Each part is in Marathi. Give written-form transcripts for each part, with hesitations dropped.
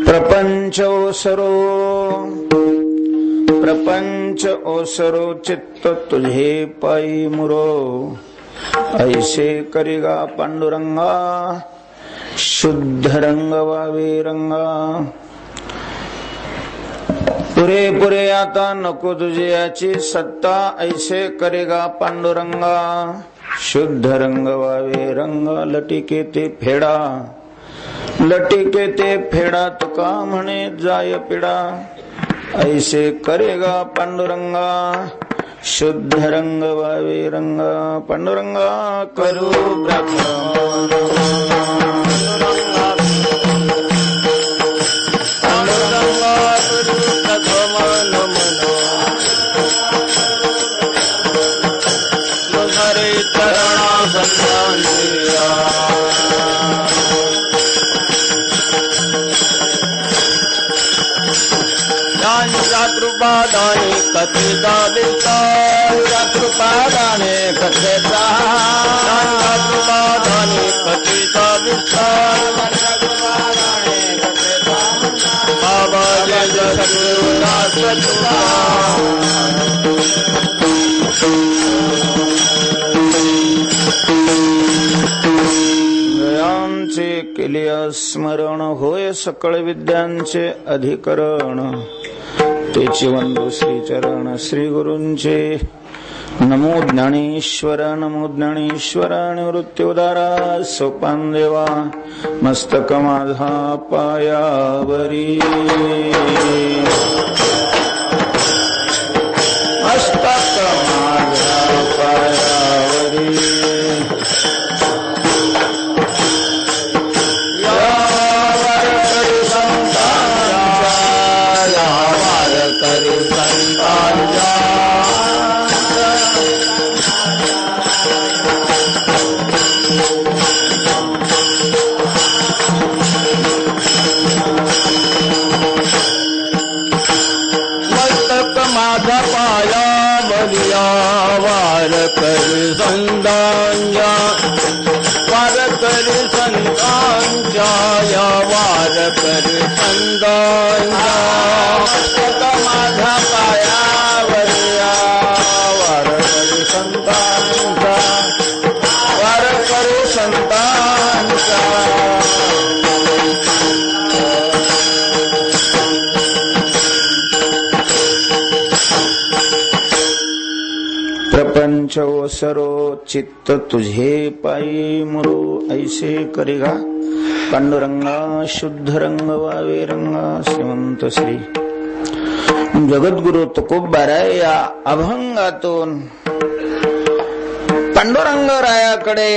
प्रपंच ओसरो चित्त तुझे पाई मुरो, ऐसे करेगा पांडुरंगा शुद्ध रंग वावे रंगा। पुरे पुरे आता नको तुझे याची सत्ता, ऐसे करेगा पांडुरंगा शुद्ध रंग वावे रंगा। लटिके ते फेडा लटिके ते फेडा, तुका म्हणे जाय पिडा, ऐसे करेगा पांडुरंगा शुद्ध रंग वावे रंगा। पांडुरंगा करू कृपादाने कथेचा विस्तार, कृपादाने कथेचा कृपादाने कथेचा विस्तार, बाबा जय सद्गुरुदास गयांचे केले स्मरण, होय सकळ विद्यांचे अधिकरण, तेची वंदू श्री चरण श्री गुरूंचे। नमो ज्ञानेश्वर नमो ज्ञानेश्वर, निवृत्त्योदारा सोपान देवा, मस्तक माझा पायावरी, मस्तक माझा पायावरी, माझा पायावरिया वार करी संतांचा, वार करी संतांचा। प्रपंच ओसरो चित्त तुझे पायी मुरो, ऐसे करेगा पांडुरंगा शुद्ध रंग वावे रंगा। श्रीमंत श्री जगद्गुरु तुकोबाराय या अभंगातून पांडुरंगरायाकडे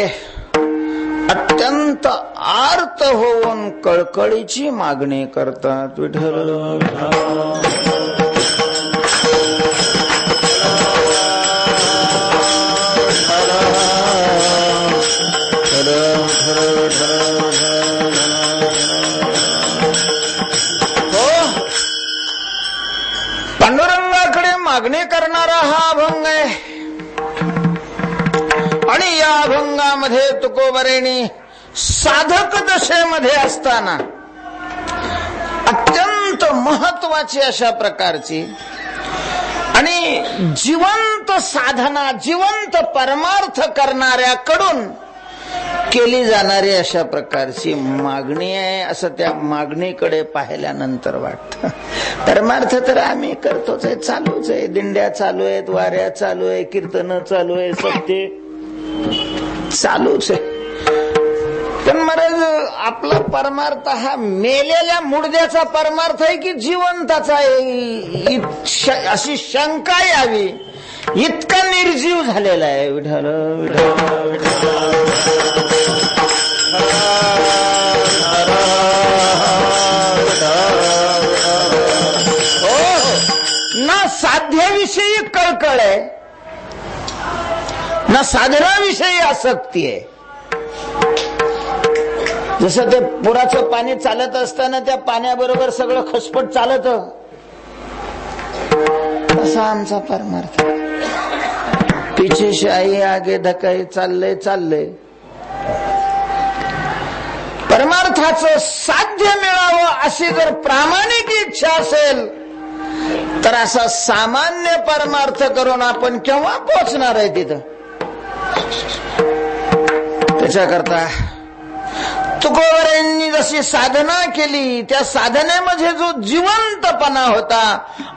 अत्यंत आर्त होऊन कळकळीची मागणी करतात। विठ्ठल पांडुरंगाकडे मागणी करणारा हा अभंग आहे। आणि या अभंगामध्ये तुकोबारायांनी साधक दशेमध्ये असताना अत्यंत महत्वाची अशा प्रकारची आणि जिवंत साधना, जिवंत परमार्थ करणाऱ्याकडून केली जाणारी अशा प्रकारची मागणी आहे, असं त्या मागणीकडे पाहिल्यानंतर वाटतं। परमार्थ तर आम्ही करतोच आहे, चालूच आहे, दिंड्या चालू आहेत, वाऱ्या चालू आहे, कीर्तन चालू आहे, सत्य चालूच आहे। पण महाराज आपला परमार्थ हा मेलेल्या मुडद्याचा परमार्थ आहे की जिवंताचा आहे, अशी शंका यावी, इतका निर्जीव झालेला आहे। विठ्ठल विठ्ठल विठ्ठल ना साध्याविषयी कळकळ आहे, ना साधनाविषयी आसक्ती आहे। जसं ते पुराचं पाणी चालत असताना त्या पाण्याबरोबर सगळं खसपट चालत, तसा आमचा परमार्थ पीछे से आई आगे धकाई चाललंय परमार्थाचं साध्य मिळावं अशी जर प्रामाणिक इच्छा असेल तर असा सामान्य परमार्थ करून आपण केव्हा पोहोचणार आहे तिथं? त्याच्याकरता तुकोबारायांनी जशी साधना केली त्या साधनेमध्ये जो जिवंतपणा होता,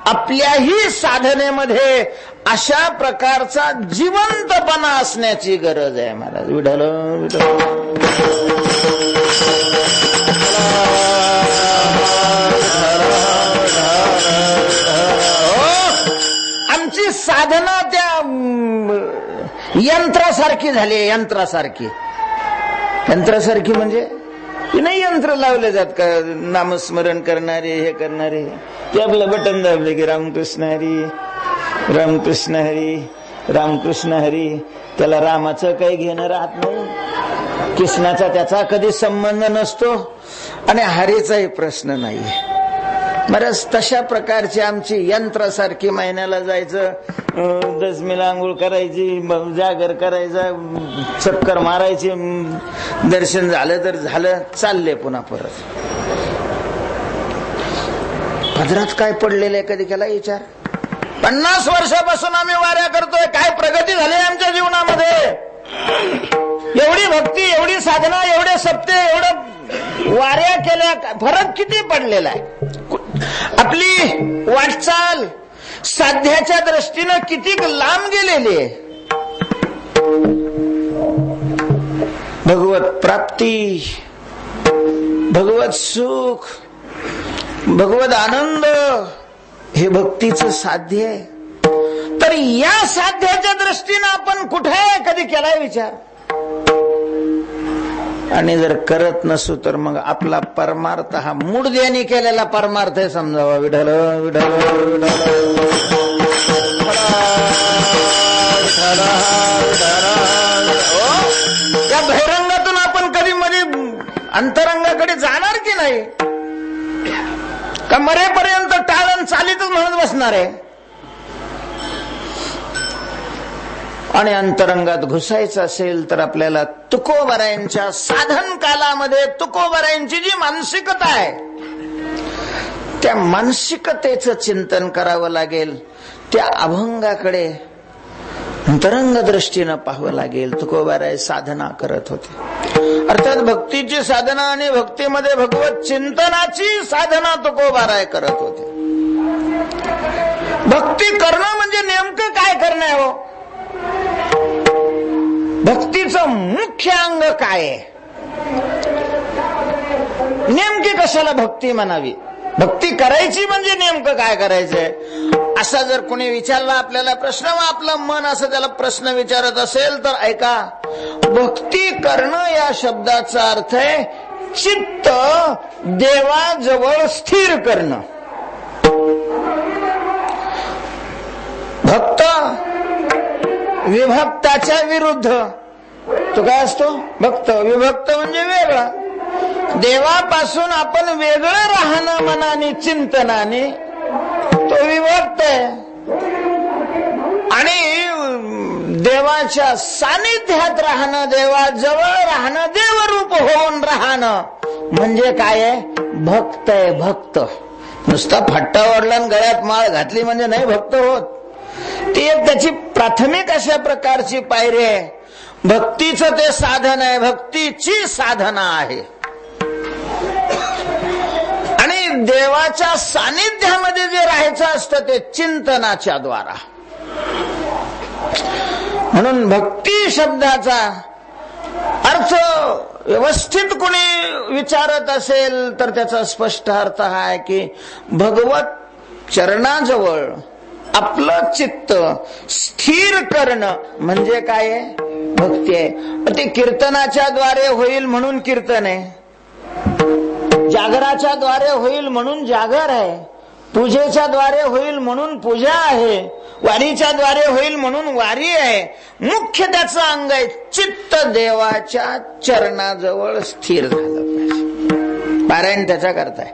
आपल्याही साधनेमध्ये अशा प्रकारचा जिवंतपणा असण्याची गरज आहे महाराज. विठ्ठल आमची साधना त्या यंत्रासारखी झाली. यंत्रासारखी म्हणजे नाही यंत्र लावले जात का नामस्मरण करणारे, हे करणारे, ते आपलं बटन दाबले की रामकृष्ण हरी रामकृष्ण हरी रामकृष्ण हरी. त्याला रामाचं काही घेणं राहत नाही, कृष्णाचा त्याचा कधी संबंध नसतो आणि हरीचाही प्रश्न नाही. बरंच तशा प्रकारची आमची यंत्रासारखी महिन्याला जायचं, 10 आंघोळ करायची, जागर करायचा, चक्कर मारायची, दर्शन झालं तर झालं, चालले पुन्हा परत. पदरात काय पडलेलं आहे कधी केला विचार? 50 वर्षापासून आम्ही वाऱ्या करतोय, काय प्रगती झाली आमच्या जीवनामध्ये? एवढी भक्ती, एवढी साधना, एवढे सप्ते, एवढं वाऱ्या केल्या, फरक किती पडलेला आहे? आपली वाटचाल साध्याच्या दृष्टीनं किती लांब गेलेली आहे. भगवत प्राप्ती, भगवत सुख, भगवत आनंद हे भक्तीचं साध्य आहे. तर या साध्याच्या दृष्टीनं आपण कुठे आहे कधी केलाय विचार? आणि जर करत नसू तर मग आपला परमार्थ हा मूढद्यानी केलेला परमार्थ आहे समजावा. विठ्ठल विठ्ठल त्या बहिरंगातून आपण कधी मध्ये अंतरंगाकडे जाणार की नाही? का मरेपर्यंत टाळण चालीतच म्हणत बसणार आहे? आणि अंतरंगात घुसायचं असेल तर आपल्याला तुकोबारायांच्या साधन कालामध्ये तुकोबारायांची जी मानसिकता आहे त्या मानसिकतेचं चिंतन करावं लागेल. त्या अभंगाकडे अंतरंग दृष्टीनं पाहावं लागेल. तुकोबाराय साधना करत होते, अर्थात भक्तीची साधना आणि भक्तीमध्ये भगवत चिंतनाची साधना तुकोबाराय करत होते. भक्ती करणं म्हणजे नेमकं काय करणं आहे हो? भक्तीचं मुख्य अंग काय आहे? नेमकी कशाला भक्ती म्हणावी? भक्ती करायची म्हणजे नेमकं काय करायचंय? असा जर कोणी विचारला आपल्याला प्रश्न, व आपलं मन असं त्याला प्रश्न विचारत असेल तर ऐका, भक्ती करणं या शब्दाचा अर्थ आहे चित्त देवाजवळ स्थिर करणं. भक्त विभक्ताच्या विरुद्ध. तो काय असतो? भक्त. विभक्त म्हणजे वेगळा. देवापासून आपण वेगळं राहणं मनाने चिंतनाने, तो विभक्त आहे. आणि देवाच्या सानिध्यात राहणं, देवाजवळ राहणं, देवरूप होऊन राहणं म्हणजे काय आहे? भक्त आहे. भक्त नुसता फट्टा ओढला आणि गळ्यात माळ घातली म्हणजे नाही भक्त होत. ती एक त्याची प्राथमिक अशा प्रकारची पायरी आहे. भक्तीचं ते साधन आहे, भक्तीची साधना आहे. आणि देवाच्या सानिध्यामध्ये जे राहायचं असतं ते चिंतनाच्या द्वारा. म्हणून भक्ती शब्दाचा अर्थ व्यवस्थित कोणी विचारत असेल तर त्याचा स्पष्ट अर्थ हा आहे की भगवत चरणाजवळ आपलं चित्त स्थिर करणं म्हणजे काय आहे? भक्ती आहे. ते कीर्तनाच्या द्वारे होईल म्हणून कीर्तन आहे, जागराच्या द्वारे होईल म्हणून जागर आहे, पूजेच्या द्वारे होईल म्हणून पूजा आहे, वारीच्या द्वारे होईल म्हणून वारी आहे. मुख्य त्याचं अंग आहे चित्त देवाच्या चरणाजवळ स्थिर झालं पाहिजे. पारायण त्याच्या करताय,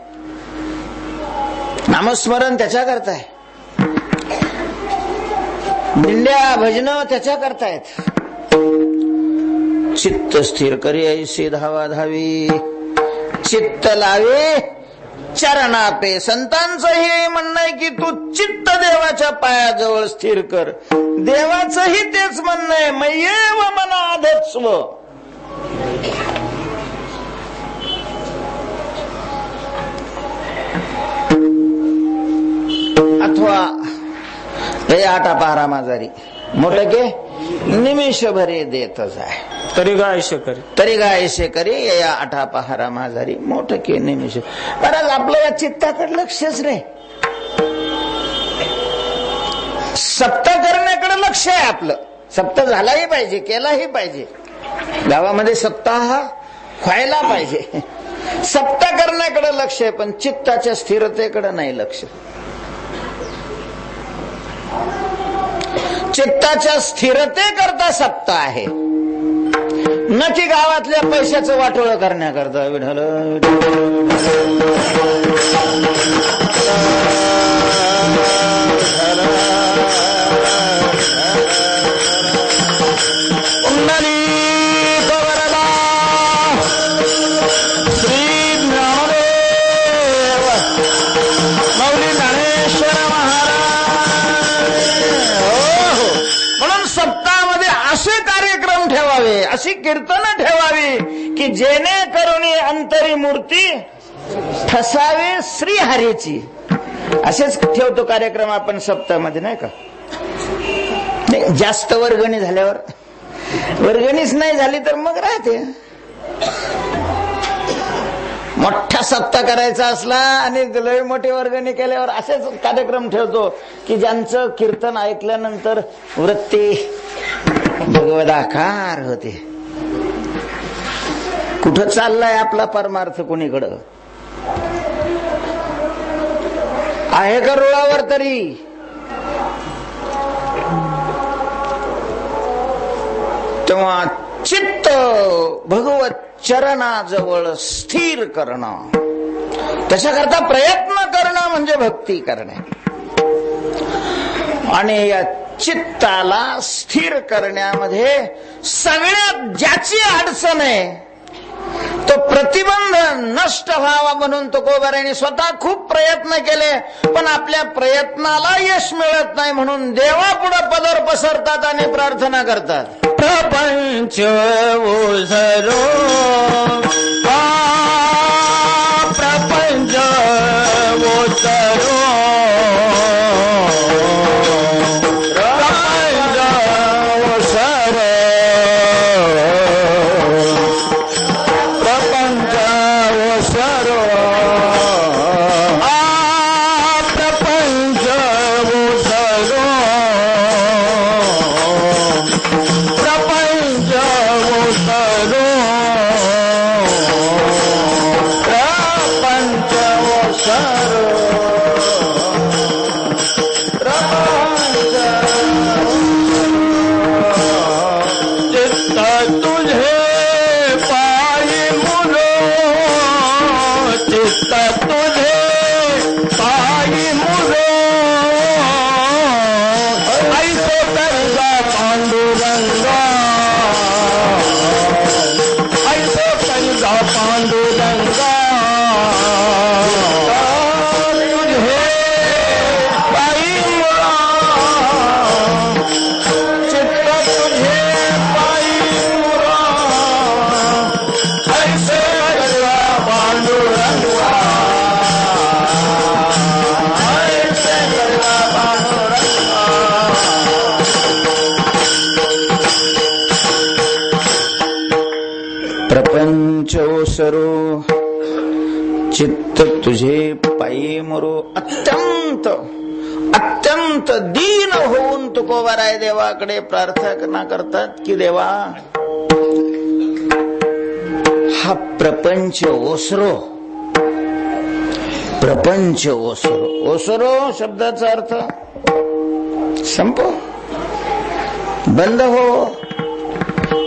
नामस्मरण त्याच्या करताय, दिंड्या भजन त्याच्या करतायत. चित्त स्थिर करी ऐशी धावा धावी, चित्त लावे चरणापे. संतांचं हे म्हणणं आहे की तू चित्त देवाच्या पायाजवळ स्थिर कर. देवाचंही तेच म्हणणं आहे, मय्येव मनाधत्स्व. अथवा हे आटा पारा माझारी मोठं के निमिष भरे देत जाय. तरी गायशे करी, तरी गायशे करी या आठा पहारा माझारी मोठं के निमिष. बरं आपलं या चित्ताकडे लक्षच रे. सप्त करण्याकडे लक्ष आहे आपलं. सप्त झालाही पाहिजे, केलाही पाहिजे. गावामध्ये सप्ताह व्हायला पाहिजे. सप्त करण्याकडे लक्ष आहे, पण चित्ताच्या स्थिरतेकडे नाही लक्ष. चित्ताच्या स्थिरतेकरता सप्ताह आहे, न की गावातल्या पैशाचं वाटोळं करण्याकरता. विठ्ठल अशी कीर्तन ठेवावी की जेणेकरून अंतरी मूर्ती ठसावे श्रीहरीची. असेच ठेवतो कार्यक्रम आपण सप्ताहामध्ये, नाही का? नाही, जास्त वर्गणी झाल्यावर. वर्गणीच नाही झाली तर मग राहते. मोठा सप्ताह करायचा असला आणि लय मोठी वर्गणी केल्यावर असेच कार्यक्रम ठेवतो की ज्यांचं कीर्तन ऐकल्यानंतर वृत्ती भगवदाकार होते. कुठं चाललाय आपला परमार्थ कोणीकडं आहे का रुळावर तरी? तेव्हा चित्त भगवत चरणाजवळ स्थिर करणं, त्याच्याकरता प्रयत्न करणं म्हणजे भक्ती करणे. आणि या चित्ताला स्थिर करण्यामध्ये सगळ्यात ज्याची अडचण आहे तो प्रतिबंध नष्ट व्हावा म्हणून तुकोबारायांनी स्वतः खूप प्रयत्न केले, पण आपल्या प्रयत्नाला यश मिळत नाही म्हणून देवापुढे पदर पसरतात आणि प्रार्थना करतात. प्रपंच ओझरो प्रपंच ओझरो ओसरो चित्त तुझे पायी मरो. अत्यंत अत्यंत दीन होऊन तुकोबाराय देवाकडे प्रार्थना करतात की देवा हा प्रपंच ओसरो. प्रपंच ओसरो. ओसरो शब्दाचा अर्थ संपो, बंद हो,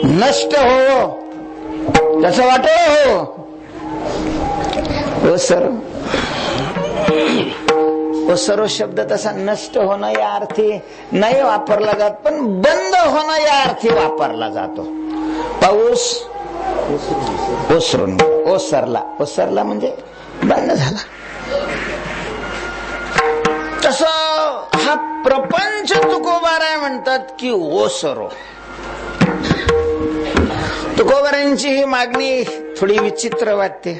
नष्ट हो, कसं वाटो हो. ओसरो ओसरो शब्द तसा नष्ट होणं या अर्थी नाही वापरला जात, पण बंद होणं या अर्थी वापरला जातो. पाऊस ओसरून ओसरला. ओसरला म्हणजे बंद झाला. करत की ओसरो. तुकोबारांची ही मागणी थोडी विचित्र वाटते.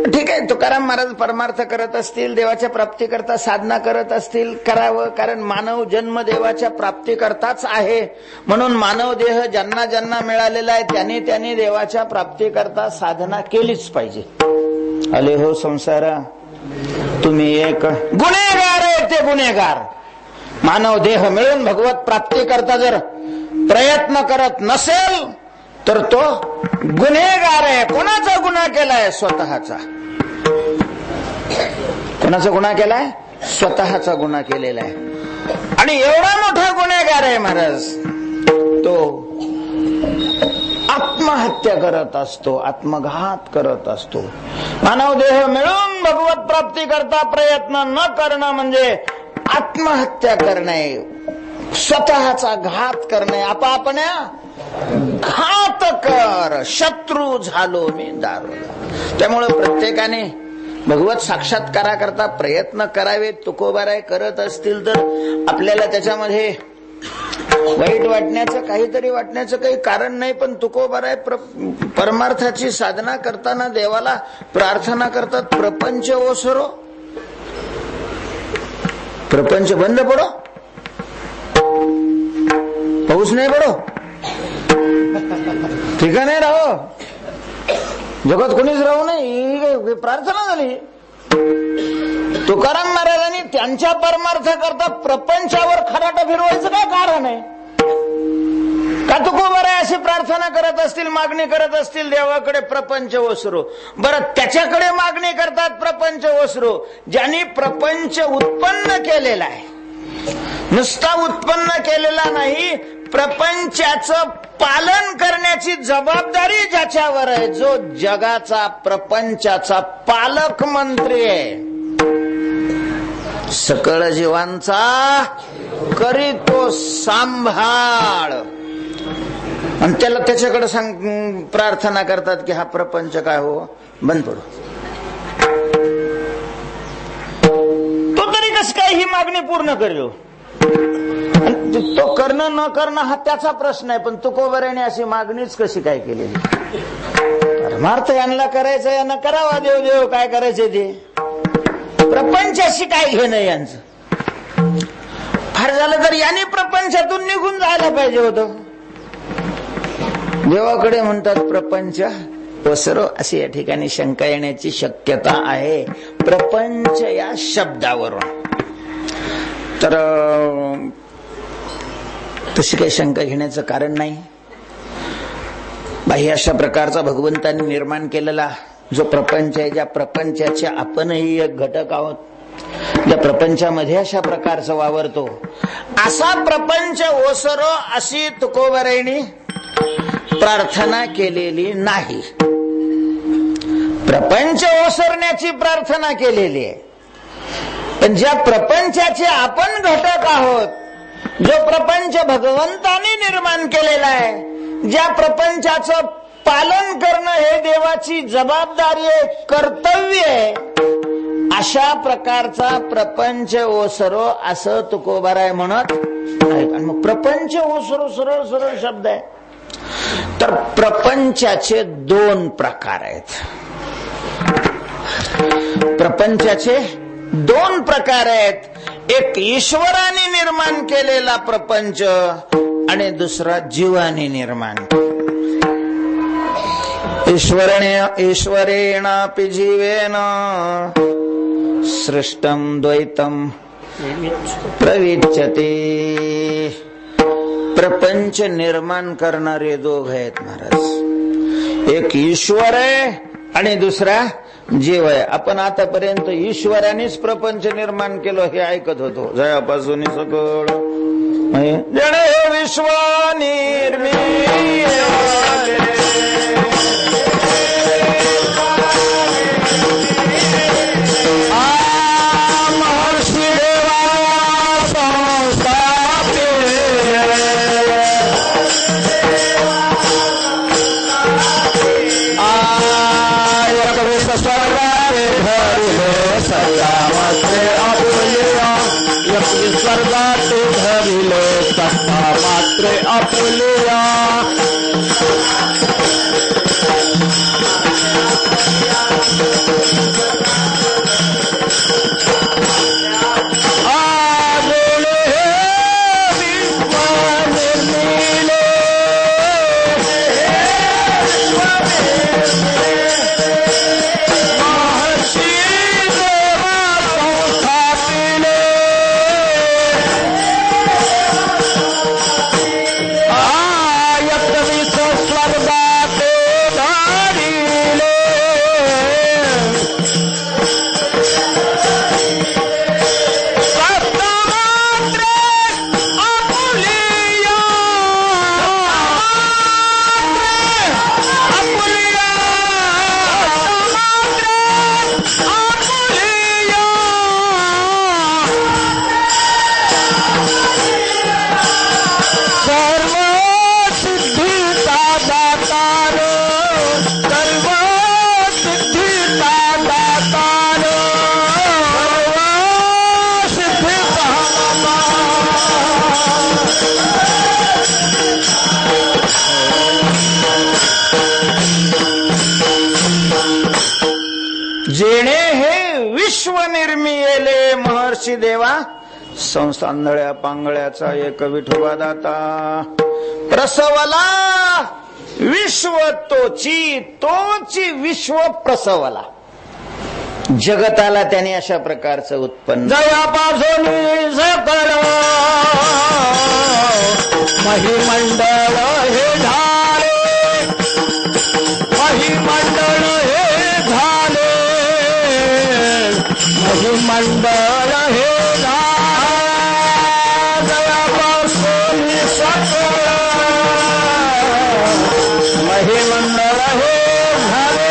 ठीक आहे, तुकाराम महाराज परमार्थ करत असतील, देवाच्या प्राप्तीकरता साधना करत असतील, करावं. कारण मानव जन्म देवाच्या प्राप्तीकरताच आहे. म्हणून मानव देह ज्यांना ज्यांना मिळालेला आहे त्यांनी त्यांनी देवाच्या प्राप्तीकरता साधना केलीच पाहिजे. आले हो संसारा तुम्ही एक गुन्हेगार आहे. ते गुन्हेगार मानव देह मिळून भगवत प्राप्तीकरता जर प्रयत्न करत नसेल तर तो गुन्हेगार आहे. कोणाचा गुन्हा केलाय? स्वतःचा. कोणाचा गुन्हा केलाय? स्वतःचा गुन्हा केलेला आहे. आणि एवढा मोठा गुन्हेगार आहे महाराज, तो आत्महत्या करत असतो, आत्मघात करत असतो. मानव देह मिळून भगवत प्राप्ती करता प्रयत्न न करणं म्हणजे आत्महत्या करणे, स्वतःचा घात करणे. आपापण्या घात कर, शत्रू झालो मी दारुला. त्यामुळे प्रत्येकाने भगवत साक्षात्काराकरता प्रयत्न करावेत. तुकोबाराय करत असतील तर आपल्याला त्याच्यामध्ये वाईट वाटण्याचं, काहीतरी वाटण्याचं काही कारण नाही. पण तुकोबाराय परमार्थाची साधना करताना देवाला प्रार्थना करतात, प्रपंच ओसरो, प्रपंच बंद पडो, पाऊस नाही पडो, ठिकाणी राहो, जगात कोणीच राहू नये, प्रार्थना झाली. तुकाराम महाराजांनी त्यांच्या परमार्थ करता प्रपंचावर खराटा फिरवायचं काय कारण आहे? का तुकोबाराय अशी प्रार्थना करत असतील, मागणी करत असतील देवाकडे, प्रपंच ओसरो. बरं, त्याच्याकडे मागणी करतात प्रपंच ओसरो ज्यांनी प्रपंच उत्पन्न केलेला आहे. नुसता उत्पन्न केलेला नाही, प्रपंचाचं पालन करण्याची जबाबदारी ज्याच्यावर आहे, जो जगाचा प्रपंचाचा पालक मंत्री आहे, सकळ जीवांचा करीतो सांभाळ. आणि त्याला त्याच्याकडे प्रार्थना करतात की हा प्रपंच काय हो बंद पडो. तो तरी कस काय ही मागणी पूर्ण करेल? तो करणं न करणं हा त्याचा प्रश्न आहे. पण तुकोबाराने अशी मागणीच कशी काय केलेली? परमार्थ यांना करायचं, यांना करावा, देव देव काय करायचं ते, प्रपंचाशी काय घेणं यांचं? फार झालं तर यांनी प्रपंचातून निघून जायला पाहिजे होतं. देवाकडे म्हणतात प्रपंच ओसरो, अशी या ठिकाणी शंका येण्याची शक्यता आहे प्रपंच या शब्दावरून. तर तशी काही शंका घेण्याचं कारण नाही. बाह्य अशा प्रकारचा भगवंतांनी निर्माण केलेला जो प्रपंच आहे, ज्या प्रपंचाचे आपणही एक घटक आहोत, ज्या प्रपंचामध्ये अशा प्रकारचा वावरतो, असा प्रपंच ओसरो अशी तुकोबारायांनी प्रार्थना केलेली नाही. प्रपंच ओसरण्याची प्रार्थना केलेली आहे. पण ज्या प्रपंचाचे आपण घटक आहोत, जो प्रपंच भगवंताने निर्माण केलेला आहे, ज्या प्रपंचाचं पालन करणं हे देवाची जबाबदारी आहे, कर्तव्य आहे, अशा प्रकारचा प्रपंच ओसरो असं तुकोबाराय म्हणत आहेत. आणि मग प्रपंच ओसरो सरळ सरळ शब्द आहे. तर प्रपंचाचे दोन प्रकार आहेत. प्रपंचाचे दोन प्रकार आहेत. एक ईश्वराने निर्माण केलेला प्रपंच आणि दुसरा जीवाने निर्माण. ईश्वरेणापि जीवेन सृष्टं द्वैतं प्रविच्यते. प्रपंच निर्माण करणारे दोघ आहेत महाराज. एक ईश्वर आहे आणि दुसरा जीव आहे. आपण आतापर्यंत ईश्वरानेच प्रपंच निर्माण केलं हे ऐकत होतो. जयापासून सकळ जण हे विश्व निर्मिती स्वर्गात जेणे हे विश्व निर्मियेले महर्षी देवा संसांधळ्या पांगळ्याचा एक विठोबा दाता प्रसवला विश्व तोची विश्व प्रसवला. जगताला त्याने अशा प्रकारचं उत्पन्न जयापासून सकळ महिमंडळ हे झाले महिमंडळ हे झाले महिमंडळ हे जयापासून सकळ महिमंडळ हे झाले.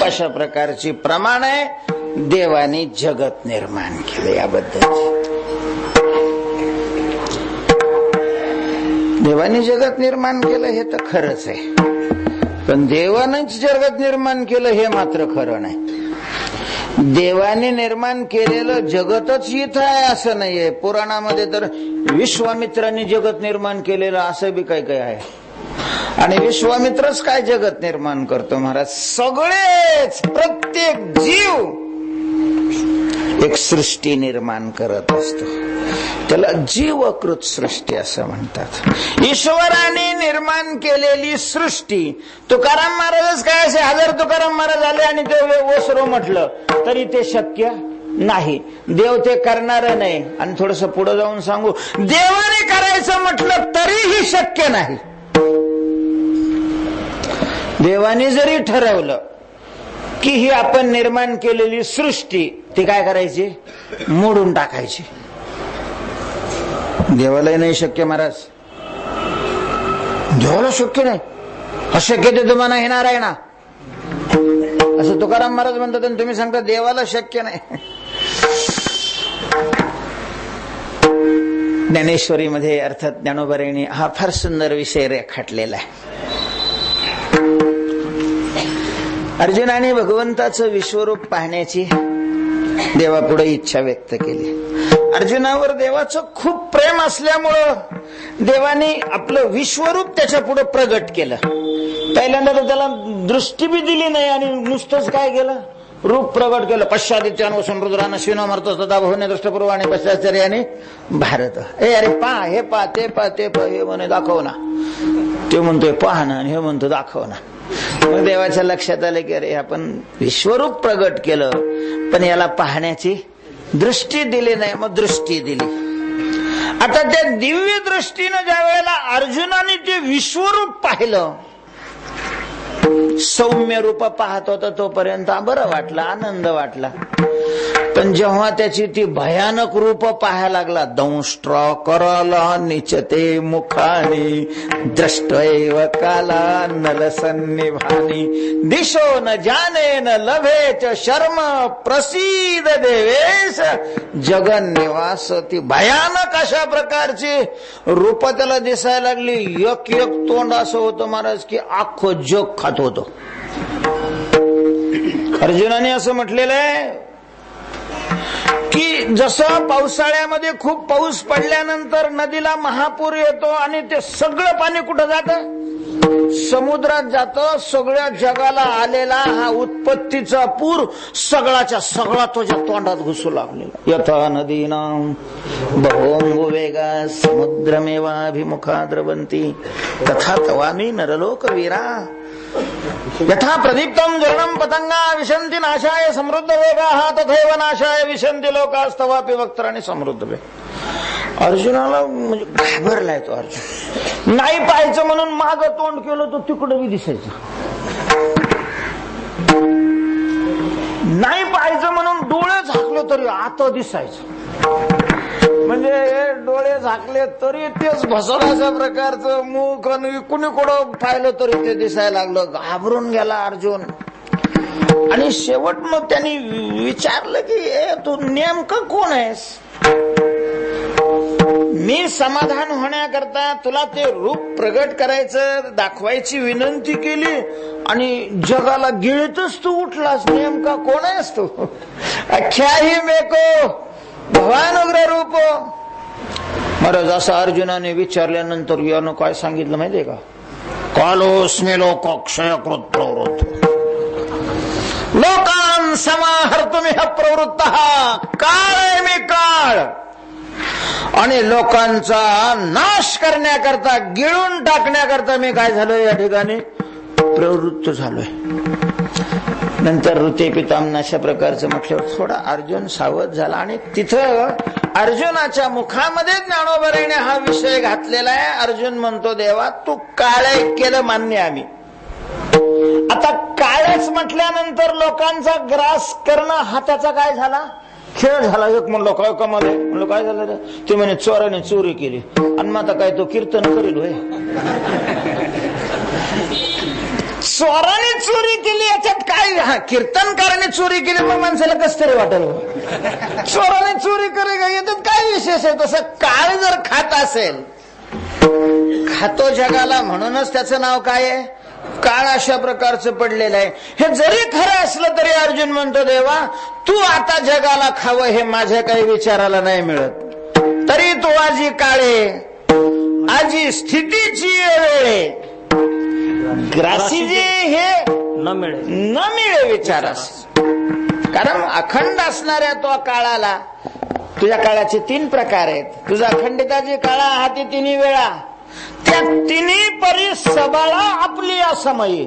अशा प्रकारची प्रमाण आहे. देवाने जगत निर्माण केलं. याबद्दल देवाने जगत निर्माण केलं हे तर खरंच आहे, पण देवानेच जगत निर्माण केलं हे मात्र खरं नाही. देवाने निर्माण केलेलं जगतच इथं आहे असं नाहीये. पुराणामध्ये तर विश्वामित्रांनी जगत निर्माण केलेलं असं बी काय काय आहे. आणि विश्वामित्रच काय जगत निर्माण करतो महाराज? सगळेच प्रत्येक जीव एक सृष्टी निर्माण करत असतो. त्याला जीवकृत सृष्टी असं म्हणतात. ईश्वराने निर्माण केलेली सृष्टी. तुकाराम महाराजच काय असे 1000 तुकाराम महाराज आले आणि ते ओसरो म्हटलं तरी ते शक्य नाही. देव ते करणार नाही. आणि थोडस पुढे जाऊन सांगू, देवाने करायचं म्हटलं तरीही शक्य नाही. देवाने जरी ठरवलं की ही आपण निर्माण केलेली सृष्टी ती काय करायची? मोडून टाकायची. देवालाही नाही शक्य महाराज. देवाला शक्य नाही. अशक्य ते तुम्हाला हे नारायण असं तुकाराम महाराज म्हणतात आणि तुम्ही सांगता देवाला शक्य नाही. ज्ञानेश्वरीमध्ये अर्थात ज्ञानोबरेने हा फार सुंदर विषय रेखाटलेला आहे. अर्जुनाने भगवंताचं विश्वरूप पाहण्याची देवापुढे इच्छा व्यक्त केली. अर्जुनावर देवाचं खूप प्रेम असल्यामुळं देवाने आपलं विश्वरूप त्याच्या पुढे प्रगट केलं. पहिल्यांदा तर त्याला दृष्टी बी दिली नाही आणि नुसतंच काय केलं? रूप प्रगट केलं. पश्चादित्यानो समृद्रानं शिनो मरतो सदा भवने दृष्टपूर्व आणि पश्चाश्चर्याने भारत. अरे पा हे पा ते पा ते पा हे म्हणे दाखव ना. ते म्हणतोय पहा ना आणि हे म्हणतो दाखव ना. मग देवाच्या लक्षात आलं की अरे आपण विश्वरूप प्रगट केलं पण याला पाहण्याची दृष्टी दिली नाही. मग दृष्टी दिली. आता त्या दिव्य दृष्टीनं ज्या वेळेला अर्जुनाने ते विश्वरूप पाहिलं, सौम्य रूप पाहत होता तोपर्यंत बरं वाटलं, आनंद वाटला. पण जेव्हा त्याची ती भयानक रूप पाहायला लागला, दंष्ट्र कराला निचते मुखानी द्रष्टैव काला नलसन्निभानी दिशो न जाने न लभेच शर्म प्रसीद देवेश जगन्निवास. ती भयानक अशा प्रकारची रूप त्याला दिसायला लागली. एक एक तोंड असं होतं महाराज की अख्खं जग खात होतं. अर्जुनाने असं म्हटलेलं आहे की जसं पावसाळ्यामध्ये खूप पाऊस पडल्यानंतर नदीला महापूर येतो आणि ते सगळं पाणी कुठं जातं? समुद्रात जातं. सगळ्या जगाला आलेला हा उत्पत्तीचा पूर सगळाच्या सगळा तुझ्या तोंडात घुसू लागलेला. यथा नदीनां बहोंबुवेगा समुद्रमेवाभिमुखा द्रवन्ति तथा तवामी नरलोकवीरा यथा प्रदीप्तम जलम पतंगा विशंती नाशाय समृद्ध वेगाः तथैव नाशाय विशंती लोकास्तवापि वक्त्राणि समृद्ध वेग. अर्जुनाला म्हणजे घाबरलाय तो. अर्जुन नाही पाहायचं म्हणून माग तोंड केलं तर तिकडं बी दिसायचं. नाही पाहायचं म्हणून डोळे झाकले तरी आत दिसायचं, म्हणजे डोळे झाकले तरी तेच भसवण्याच्या प्रकारचं मुख, आणि कुणी कुठं पाहिलं तरी ते दिसायला लागलं. घाबरून गेला अर्जुन. आणि शेवट मग त्यांनी विचारलं की तू नेमकं कोण आहेस? मी समाधान होण्याकरता तुला ते रूप प्रगट करायचं, दाखवायची विनंती केली, आणि जगाला गिळतच तू उठलास. नेमका कोण आहेस तू? अख्ख्या ही मेको भगवान उग्र रूप. महाराज असं अर्जुनाने विचारल्यानंतर यानं काय सांगितलं माहितीये का? कालोस्मी लोकक्षयकृत प्रवृत्त लोकान समाहर्तुमिह प्रवृत्त. काळ आहे मी, काळ, आणि लोकांचा नाश करण्याकरता, गिळून टाकण्याकरता मी काय झालोय या ठिकाणी प्रवृत्त झालोय. नंतर ऋते पितामह अशा प्रकारचं म्हटल्यावर थोडा अर्जुन सावध झाला. आणि तिथं अर्जुनाच्या मुखामध्ये ज्ञानोबराने हा विषय घातलेला आहे. अर्जुन म्हणतो, देवा तू काळे केलं मान्य आम्ही, आता काळच म्हटल्यानंतर लोकांचा ग्रास करणं हा त्याचा काय झाला? खेळ झाला. एक म्हणलो काय कमाल आहे, म्हणलं काय झालं रे? ते म्हणे चोराने चोरी केली, आणि मग आता काय तो कीर्तन करील होय? चोराने चोरी केली याच्यात काय? कीर्तनकाराने चोरी केली मग माणसाला कस तरी वाटेल. चोराने चोरी करे का याच्यात काय विशेष आहे? तसं काळ जर खात असेल, खातो जगाला, म्हणूनच त्याचं नाव काय आहे? काळ. अशा प्रकारचं पडलेलं आहे. हे जरी खरं असलं तरी अर्जुन म्हणतो, देवा तू आता जगाला खावं हे माझ्या काही विचाराला नाही मिळत, तरी तू आजी काळे, आजी स्थितीची वेळे ग्रासी जे हे न मिळे विचारास. कारण अखंड असणाऱ्या तो काळाला, तुझ्या काळाचे 3 प्रकार आहेत. तुझा अखंडिताची काळा हाती 3 वेळा, त्या 3 परी सबळा आपली असमयी,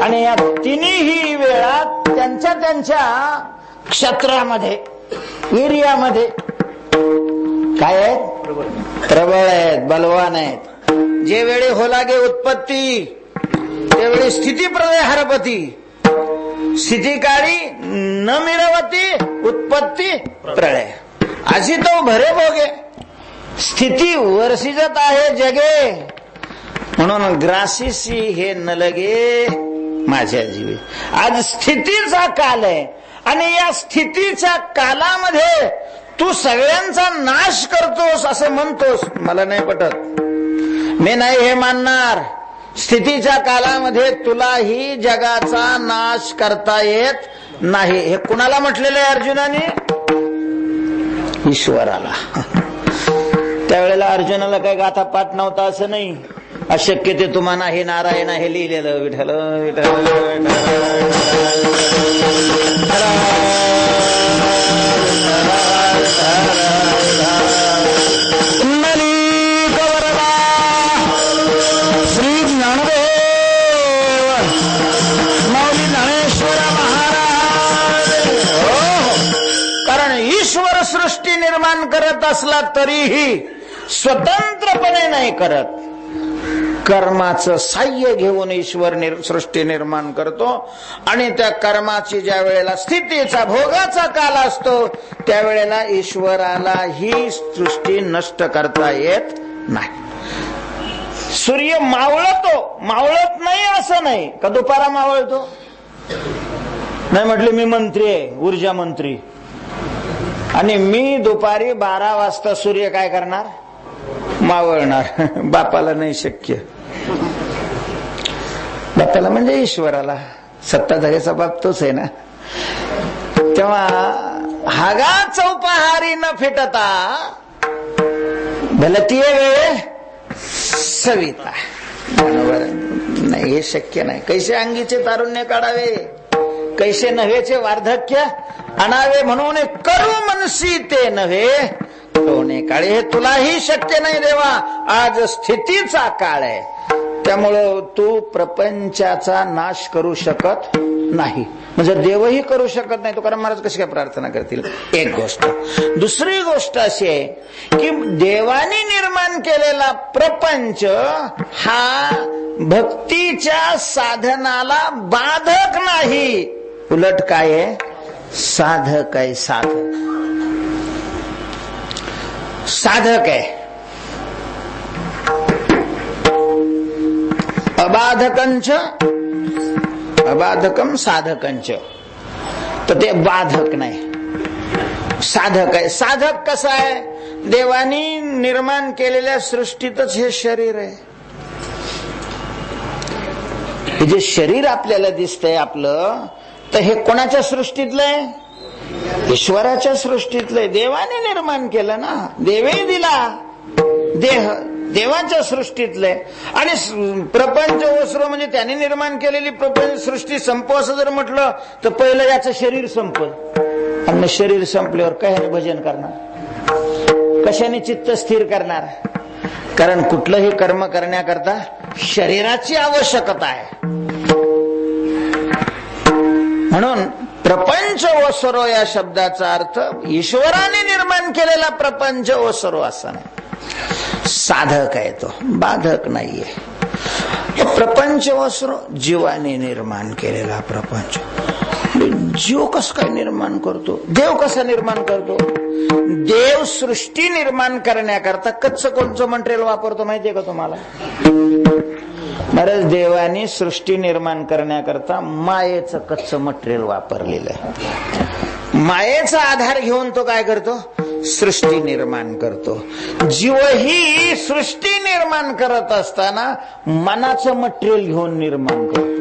आणि या 3ही वेळा त्यांच्या त्यांच्या क्षेत्रामध्ये, एरियामध्ये काय आहेत? प्रबळ आहेत, बलवान आहेत. जे वेळी हो लागे उत्पत्ती, त्यावेळी स्थिती प्रलय हरपती, स्थिती काळी न मिळवती, उत्पत्ती प्रलय. अशी तो भरे भोगे, स्थिती वर्षिजत आहे जगे, म्हणून ग्रासीसी हे न लगे माझ्या जीवी. आज स्थितीचा काल आहे, आणि या स्थितीच्या कालामध्ये तू सगळ्यांचा नाश करतोस असं म्हणतोस. मला नाही पटत, मी नाही हे मानणार. स्थितीच्या कालामध्ये तुलाही जगाचा नाश करता येत नाही. हे कुणाला म्हटलेलं आहे अर्जुनाने? ईश्वराला. त्यावेळेला अर्जुनाला काही गाथा पाठ नव्हता असं नाही. अशक्य ते तुम्हाला हे नारायण हे लिहिलेलं. विठ्ठल विठ्ठल श्री ज्ञानदेव माऊली ज्ञानेश्वर महाराज. कारण ईश्वर सृष्टी निर्माण करत असला तरीही स्वतंत्रपणे नाही करत. कर्माचं साह्य घेऊन ईश्वर सृष्टी निर्माण करतो, आणि त्या कर्माची ज्या वेळेला स्थितीचा भोगाचा काल असतो त्यावेळेला ईश्वराला ही सृष्टी नष्ट करता येत नाही. सूर्य मावळतो, मावळत नाही असं नाही का? दुपारा मावळतो नाही म्हटले मी मंत्री आहे, ऊर्जा मंत्री, आणि मी दुपारी 12 वाजता सूर्य काय करणार? मावळणार. बापाला नाही शक्य. बापाला म्हणजे ईश्वराला, सत्ताधाऱ्याचा बाप तोच आहे ना. तेव्हा हागा चौपहारी न फिटता भलती वेळ सविता. बरोबर नाही, हे शक्य नाही. कैसे अंगीचे तारुण्य काढावे, कैसे नव्हेचे वार्धक्य आणावे, म्हणून करू मनसी ते नव्हे होणे काळे. हे तुलाही शक्य नाही देवा. आज स्थितीचा काळ आहे, त्यामुळं तू प्रपंचाचा नाश करू शकत नाही. म्हणजे देवही करू शकत नाही. तुकाराम महाराज कशी काय प्रार्थना करतील? एक गोष्ट. दुसरी गोष्ट अशी आहे की देवाने निर्माण केलेला प्रपंच हा भक्तीच्या साधनाला बाधक नाही. उलट काय आहे? साधक आहे. साधक साधक आहे. अबाधकंच अबाधकम साधकंच, तर ते बाधक नाही, साधक आहे. साधक कसा आहे? देवानी निर्माण केलेल्या सृष्टीतच हे शरीर आहे. हे जे शरीर आपल्याला दिसतंय आपलं, तर हे कोणाच्या सृष्टीतलं आहे? ईश्वराच्या सृष्टीतलं आहे. देवाने निर्माण केलं ना, देवे दिला देह, देवाच्या सृष्टीतलंय. आणि प्रपंच वस्त्र म्हणजे त्याने निर्माण केलेली प्रपंच सृष्टी संपव असं जर म्हटलं तर पहिलं याचं शरीर संपल. आणि शरीर संपल्यावर कशाने भजन करणार? कशाने चित्त स्थिर करणार? कारण कुठलंही कर्म करण्याकरता शरीराची आवश्यकता आहे. म्हणून प्रपंच ओसरो या शब्दाचा अर्थ ईश्वराने निर्माण केलेला प्रपंच ओसरो असा नाही. साधक आहे तो, बाधक नाहीये. प्रपंच ओसरो जीवाने निर्माण केलेला प्रपंच. जीव कसं काय निर्माण करतो? देव कसा निर्माण करतो? देव सृष्टी निर्माण करण्याकरता कच्चं कोणचं मटेरियल वापरतो माहितीये का तुम्हाला? बरं, देवाने सृष्टी निर्माण करण्याकरता मायेचं कच्चं मटेरियल वापरलेलं आहे. मायेचा आधार घेऊन तो काय करतो? सृष्टी निर्माण करतो. जीव ही सृष्टी निर्माण करत असताना मनाचं मटेरियल घेऊन निर्माण करतो.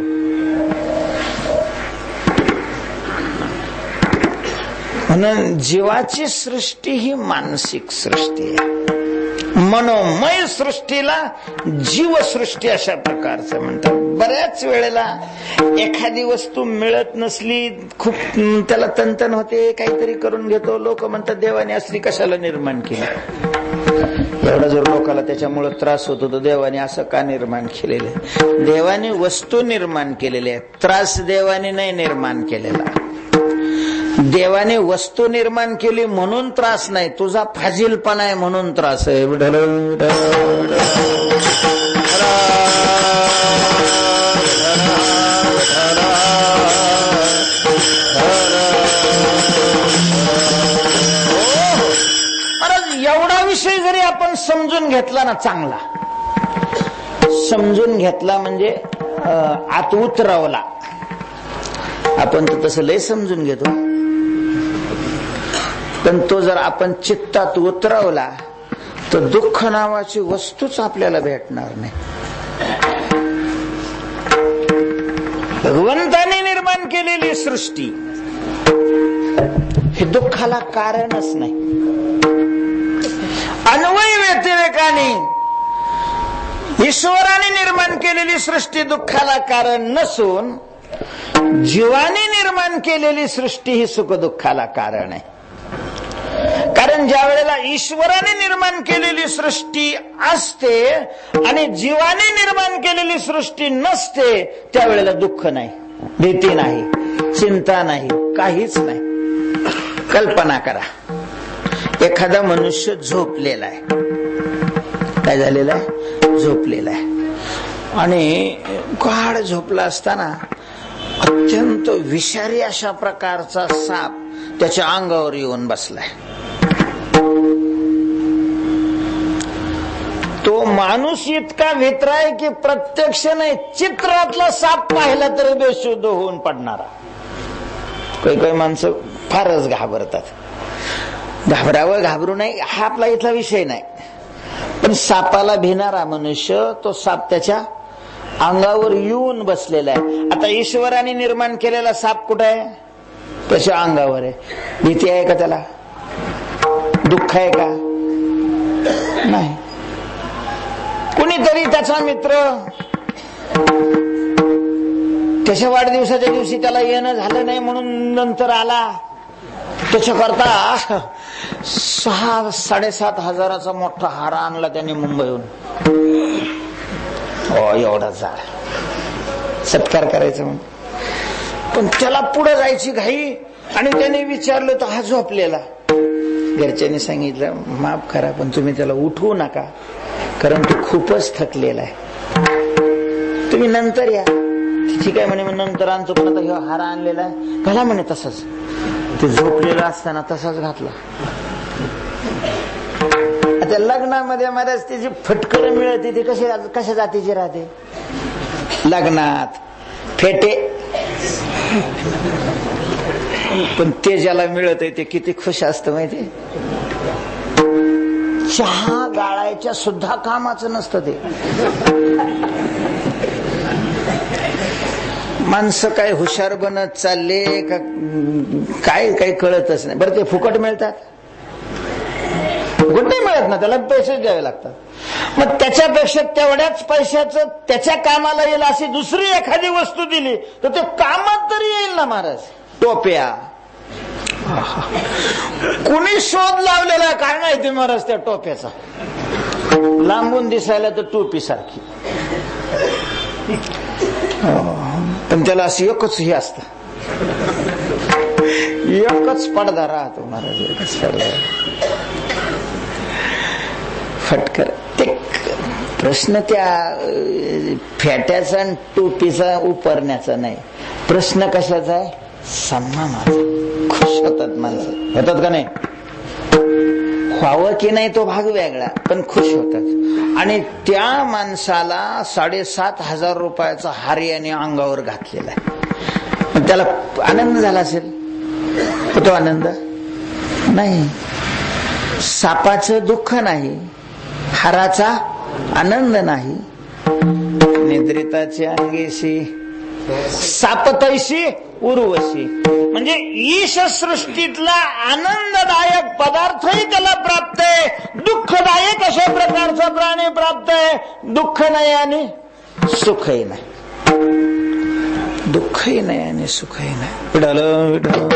म्हणून जीवाची सृष्टी ही मानसिक सृष्टी आहे. मनोमय सृष्टीला जीवसृष्टी अशा प्रकारचं म्हणतात. बऱ्याच वेळेला एखादी वस्तू मिळत नसली, खूप त्याला तणतण होते, काहीतरी करून घेतो. लोक म्हणतात देवाने असली कशाला निर्माण केली? एवढा जर लोकाला त्याच्यामुळे त्रास होतो तर देवाने असं का निर्माण केलेलं आहे? देवाने वस्तू निर्माण केलेली आहे, त्रास देवाने नाही निर्माण केलेला. देवाने वस्तू निर्माण केली म्हणून त्रास नाही, तुझा फाजीलपणा आहे म्हणून त्रास आहे. एवढा विषय जरी आपण समजून घेतला ना, चांगला समजून घेतला म्हणजे आत उतरवला. आपण तर तसं लय समजून घेतो, पण तो जर आपण चित्तात उतरवला तर दुःख नावाची वस्तूच आपल्याला भेटणार नाही. भगवंताने निर्माण केलेली सृष्टी हे दुःखाला कारणच नाही. अन्वय व्यतिरेकाने ईश्वराने निर्माण केलेली सृष्टी दुःखाला कारण नसून जीवाने निर्माण केलेली सृष्टी ही सुख दुःखाला कारण आहे. कारण ज्या वेळेला ईश्वराने निर्माण केलेली सृष्टी असते आणि जीवाने निर्माण केलेली सृष्टी नसते, त्यावेळेला दुःख नाही, भीती नाही, चिंता नाही, काहीच नाही. कल्पना करा, एखादा मनुष्य झोपलेला आहे. काय झालेला आहे? झोपलेला आहे. आणि गाढ झोपला असताना अत्यंत विषारी अशा प्रकारचा साप त्याच्या अंगावर येऊन बसलाय. तो माणूस इतका वित्राय की प्रत्यक्ष नाही, चित्रातला साप पाहिला तर बेशुद्ध होऊन पडणारा. काही काही माणसं फारच घाबरतात. घाबरावं घाबरू नये हा आपला इथला विषय नाही, पण सापाला भिणारा मनुष्य, तो साप त्याच्या अंगावर येऊन बसलेला आहे. आता ईश्वराने निर्माण केलेला साप कुठे आहे? त्याच्या अंगावर आहे. भीती आहे का त्याला? दुःख आहे का? नाही. कुणीतरी त्याचा मित्र त्याच्या वाढदिवसाच्या दिवशी त्याला येणं झालं नाही म्हणून नंतर आला, त्याच्याकरता 6-7.5 हजाराचा मोठा हार आणला त्याने मुंबईहून. एवढा झाड सत्कार करायचा म्हणून. पण त्याला पुढे जायची घाई आणि त्याने विचारलं तर हा झोपलेला. घरच्यांनी सांगितलं माफ करा पण तुम्ही त्याला उठवू नका, कारण तो खूपच थकलेला आहे, तुम्ही नंतर या. ठीक आहे म्हणे, नंतर आणतो, पण आता ह्यो हार आणलेला आहे घाला म्हणे तसंच. ते झोपलेला असताना तसाच घातला. आता लग्नामध्ये महाराज ती जी फटकर मिळते ती कशा जातीची राहते? लग्नात फेटे, पण ते ज्याला मिळत ते किती खुश असतं माहिती. चहा गाळायच्या सुद्धा कामाचं नसतं ते. माणसं काय हुशार बनत चालले का काय काही कळतच नाही. बरं ते फुकट मिळतात? फुकट नाही मिळत ना, त्याला पैसे द्यावे लागतात. मग त्याच्यापेक्षा तेवढ्याच पैशाचं त्याच्या कामाला येईल अशी दुसरी एखादी वस्तू दिली तर ते कामात तरी येईल ना महाराज. टोप्या कुणी शोध लावलेला काय माहिती महाराज त्या टोप्याचा. लांबून दिसायला तर टोपी सारखी, पण त्याला असं एकच हे असत, एकच पडदा राहतो महाराज, एकच पडदा. फटकर ते प्रश्न त्या फेट्याचा आणि टोपीचा उपरण्याचा नाही, प्रश्न कशाचा आहे? सन्मानाचा. खुश होतात माणसं, होतात का नाही? व्हावं की नाही तो भाग वेगळा, पण खुश होतात. आणि त्या माणसाला 7,500 रुपयाचा हार याने अंगावर घातलेला आहे, त्याला आनंद झाला असेल, तो आनंद नाही. सापाचं दुःख नाही, हाराचा आनंद नाही. निद्रिताच्या अंगेशी सापतैशी उर्वशी, म्हणजे ईश सृष्टीतला आनंददायक पदार्थही त्याला प्राप्त आहे, दुःखदायक अशा प्रकारचा प्राणी प्राप्त आहे. दुःख नाही आणि सुखही नाही, दुःखही नाही आणि सुखही नाही. विठ्ठल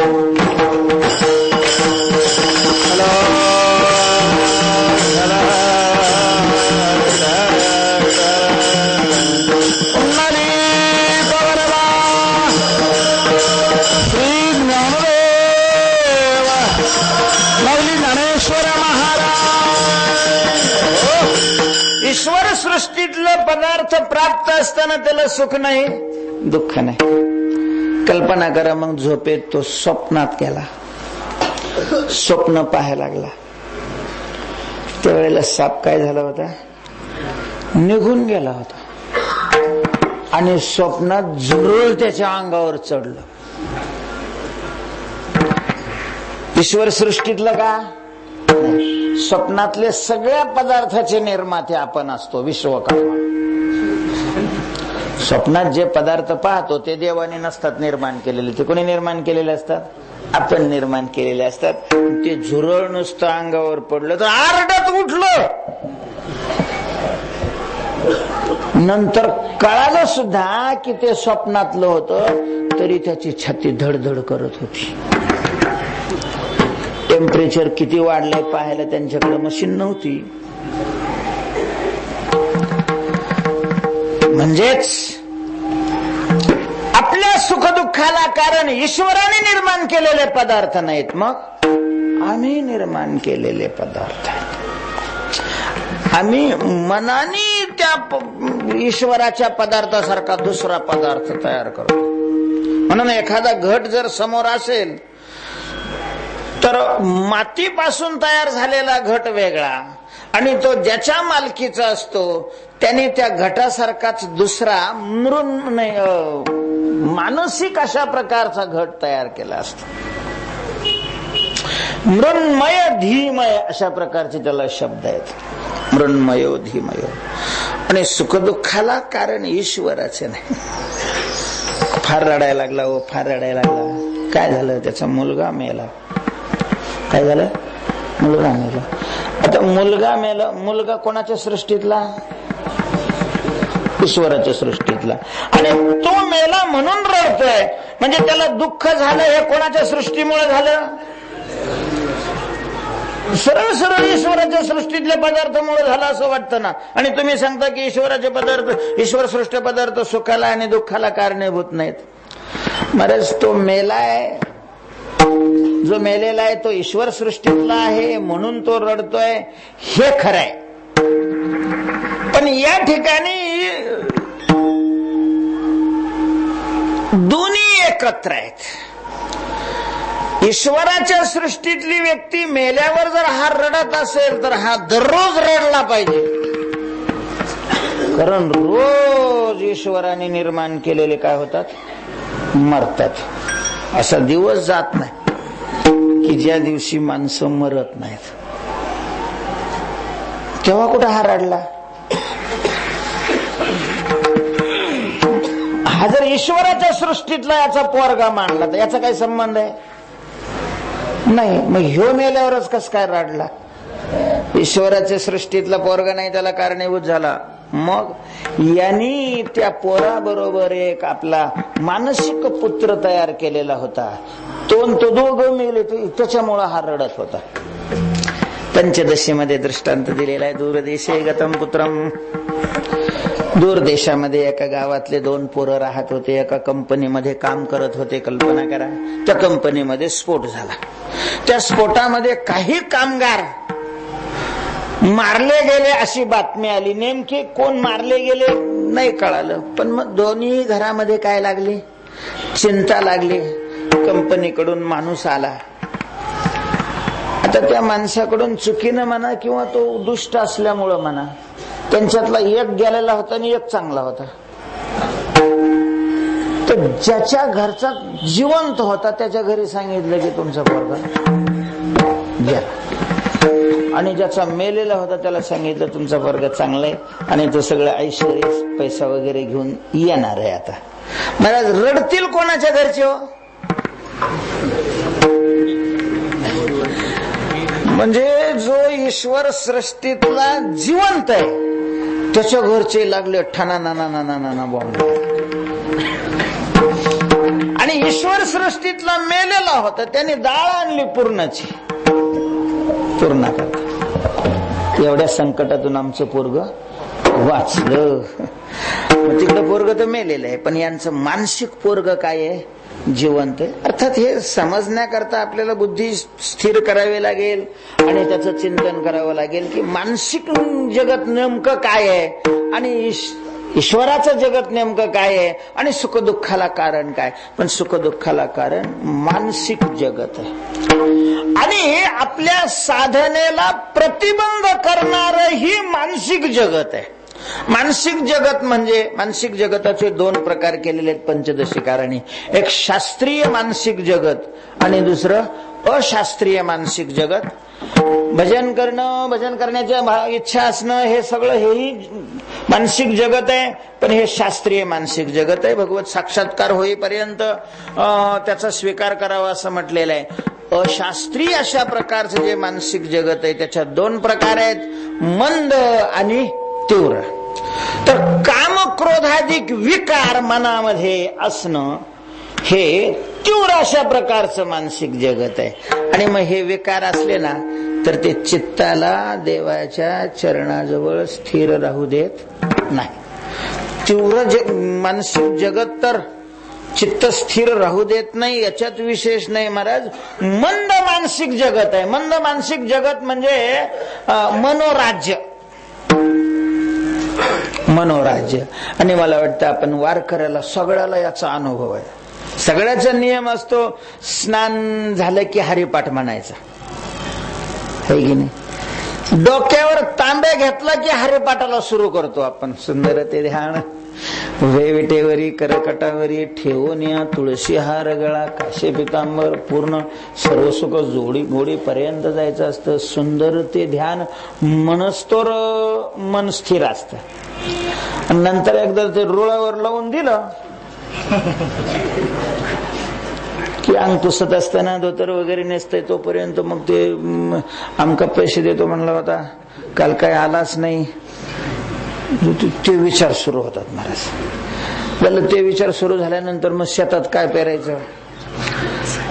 ईश्वर सृष्टीतलं पदार्थ प्राप्त असताना त्याला सुख नाही, दुःख नाही. कल्पना करा मग झोपेत तो स्वप्नात गेला, स्वप्न पाहायला लागला. त्यावेळेला साप काय झाला होता? निघून गेला होता आणि स्वप्नात झुरळ त्याच्या अंगावर चढलं. ईश्वर सृष्टीतलं का? स्वप्नातले सगळ्या पदार्थाचे निर्माते आपण असतो, विश्वकर्मा. स्वप्नात जे पदार्थ पाहतो ते देवाने नसतात निर्माण केलेले, ते कोणी निर्माण केलेले असतात? आपण निर्माण केलेले असतात. ते झुरळ नुसतं अंगावर पडलं तर आरडत उठलं. नंतर कळालं सुद्धा की ते स्वप्नातलं होतं, तरी त्याची छाती धडधड करत होती. टेम्परेचर किती वाढलंय पाहायला त्यांच्याकडे मशीन नव्हती. म्हणजेच आपल्या सुखदुःखाला कारण ईश्वराने निर्माण केलेले पदार्थ नाहीत, मग आम्ही निर्माण केलेले पदार्थ आहेत. आम्ही मनाने त्या ईश्वराच्या पदार्थासारखा दुसरा पदार्थ तयार करतो. म्हणून एखादा घट जर समोर असेल तर मातीपासून तयार झालेला घट वेगळा, आणि तो ज्याच्या मालकीचा असतो त्याने त्या घटासारखाच दुसरा मानसिक अशा प्रकारचा घट तयार केला असतो. मृण्मय धीमय अशा प्रकारचे त्याला शब्द आहेत. मृण्मय धीमय. आणि सुखदुःखाला कारण ईश्वराचे नाही. फार रडायला लागला, हो फार रडायला लागला. काय झालं? त्याचा मुलगा मेला. काय झालं? मुलगा मेला. आता मुलगा मेला, मुलगा कोणाच्या सृष्टीतला? ईश्वराच्या सृष्टीतला. आणि तो मेला म्हणून रडतोय, म्हणजे त्याला दुःख झालं हे कोणाच्या सृष्टीमुळे झालं? सरळ सरळ ईश्वराच्या सृष्टीतल्या पदार्थामुळे झाला असं वाटतं ना. आणि तुम्ही सांगता की ईश्वराचे पदार्थ, ईश्वर सृष्ट पदार्थ सुखाला आणि दुःखाला कारणीभूत नाहीत. महाराज तो मेलाय, जो मेलेला आहे तो ईश्वर सृष्टीतला आहे म्हणून तो रडतोय, हे खरंय. पण या ठिकाणी दोन्ही एकत्र आहेत. ईश्वराच्या सृष्टीतली व्यक्ती मेल्यावर जर हा रडत असेल तर हा दररोज रडला पाहिजे, कारण रोज ईश्वराने निर्माण केलेले काय होतात, मरतात. असा दिवस जात नाही की ज्या दिवशी माणसं मरत नाहीत. तेव्हा कुठं हा रडला? हा जर ईश्वराच्या सृष्टीतला याचा पोरगा मानला तर याचा काही संबंध आहे नाही. मग ह्यो मेल्यावरच कस काय रडला? ईश्वराच्या सृष्टीतला पोरगा नाही त्याला कारणीभूत झाला. मग यांनी त्या पोराबरोबर एक आपला मानसिक पुत्र तयार केलेला होता, तो दोघं मेले, त्याच्यामुळे हा रडत होता. पंचदशीमध्ये दृष्टांत दिलेला आहे. दूरदेशे गतम पुत्रम. दूर देशामध्ये एका गावातले दोन पोरं राहत होते, एका कंपनीमध्ये काम करत होते. कल्पना करा, त्या कंपनीमध्ये स्फोट झाला. त्या स्फोटामध्ये काही कामगार मारले गेले अशी बातमी आली. नेमके कोण मारले गेले नाही कळालं, पण मग दोन्ही घरामध्ये काय लागली, चिंता लागली. कंपनीकडून माणूस आला. आता त्या माणसाकडून चुकीनं म्हणा किंवा तो दुष्ट असल्यामुळं म्हणा, त्यांच्यातला एक गेलेला होता आणि एक चांगला होता. तर ज्याच्या घरचा जिवंत होता त्याच्या घरी सांगितलं की तुमचा पोरगा गेला, आणि ज्याचा मेलेला होता त्याला सांगितलं तुमचा पोरगा चांगला आहे आणि तो सगळं ऐश्वर्य पैसा वगैरे घेऊन येणार आहे. आता महाराज रडतील कोणाच्या घरचे हो? म्हणजे जो ईश्वर सृष्टीतला जिवंत आहे त्याच्या घरचे लागले ठाणा नाना नाना नाना बॉम्ब. आणि ईश्वर सृष्टीतला मेलेला होता त्याने डाळ आणली पूर्णाची, पूर्ण करता. एवढ्या संकटातून आमचं पोरग वाचलं. मग तिकडं पोरग तर मेलेलं आहे, पण यांचं मानसिक पोरग काय आहे, जिवंत आहे. अर्थात हे समजण्याकरता आपल्याला बुद्धी स्थिर करावी लागेल आणि त्याचं चिंतन करावं लागेल की मानसिक जगत नेमकं काय आहे आणि ईश्वराचं जगत नेमकं काय आहे आणि सुखदुःखाला कारण काय. पण सुखदुःखाला कारण मानसिक जगत आहे आणि आपल्या साधनेला प्रतिबंध करणार ही मानसिक जगत आहे. मानसिक जगत म्हणजे मानसिक जगताचे दोन प्रकार केलेले आहेत पंचदशीकारांनी. एक शास्त्रीय मानसिक जगत आणि दुसरं अशास्त्रीय मानसिक जगत. भजन करणं, भजन करण्याची इच्छा असणं, हे सगळं हेही मानसिक जगत आहे, पण हे शास्त्रीय मानसिक जगत आहे. भगवत साक्षात्कार होईपर्यंत त्याचा स्वीकार करावा असं म्हटलेलं आहे. अशास्त्रीय अशा प्रकारचं जे मानसिक जगत आहे त्याच्यात दोन प्रकार आहेत, मंद आणि तीव्र. तर काम क्रोधाधिक विकार मनामध्ये असणं हे तीव्र अशा प्रकारचं मानसिक जगत आहे. आणि मग हे विकार असले ना तर ते चित्ताला देवाच्या चरणाजवळ स्थिर राहू देत नाही. तीव्र मानसिक जगत तर चित्त स्थिर राहू देत नाही, याच्यात विशेष नाही महाराज. मंद मानसिक जगत आहे. मंद मानसिक जगत म्हणजे मनोराज्य, मनोराज्य. आणि मला वाटतं आपण वारकऱ्याला सगळ्याला याचा अनुभव आहे. सगळ्याचा नियम असतो, स्नान झालं की हरिपाठ म्हणायचा, है की नाही. डोक्यावर तांब्या घेतला की हरिपाठाला सुरू करतो आपण. सुंदर ते ध्यान उभे विटेवरी करकटावरी ठेवून या तुळशी हार गळा काशे पितांबर पूर्ण सर्व सुख जोडी गोडी पर्यंत जायचं असतं. सुंदर ते ध्यान मनस्तोर मन स्थिर असतं. नंतर एकदा ते रुळावर लावून दिलं की अंग पुसत असताना धोतर वगैरे नेसतंय तोपर्यंत मग ते आमका पैसे देतो म्हणला होता, काल काय आलाच नाही, ते विचार सुरू होतात महाराज. त्याला ते विचार सुरू झाल्यानंतर मग शेतात काय पेरायचं.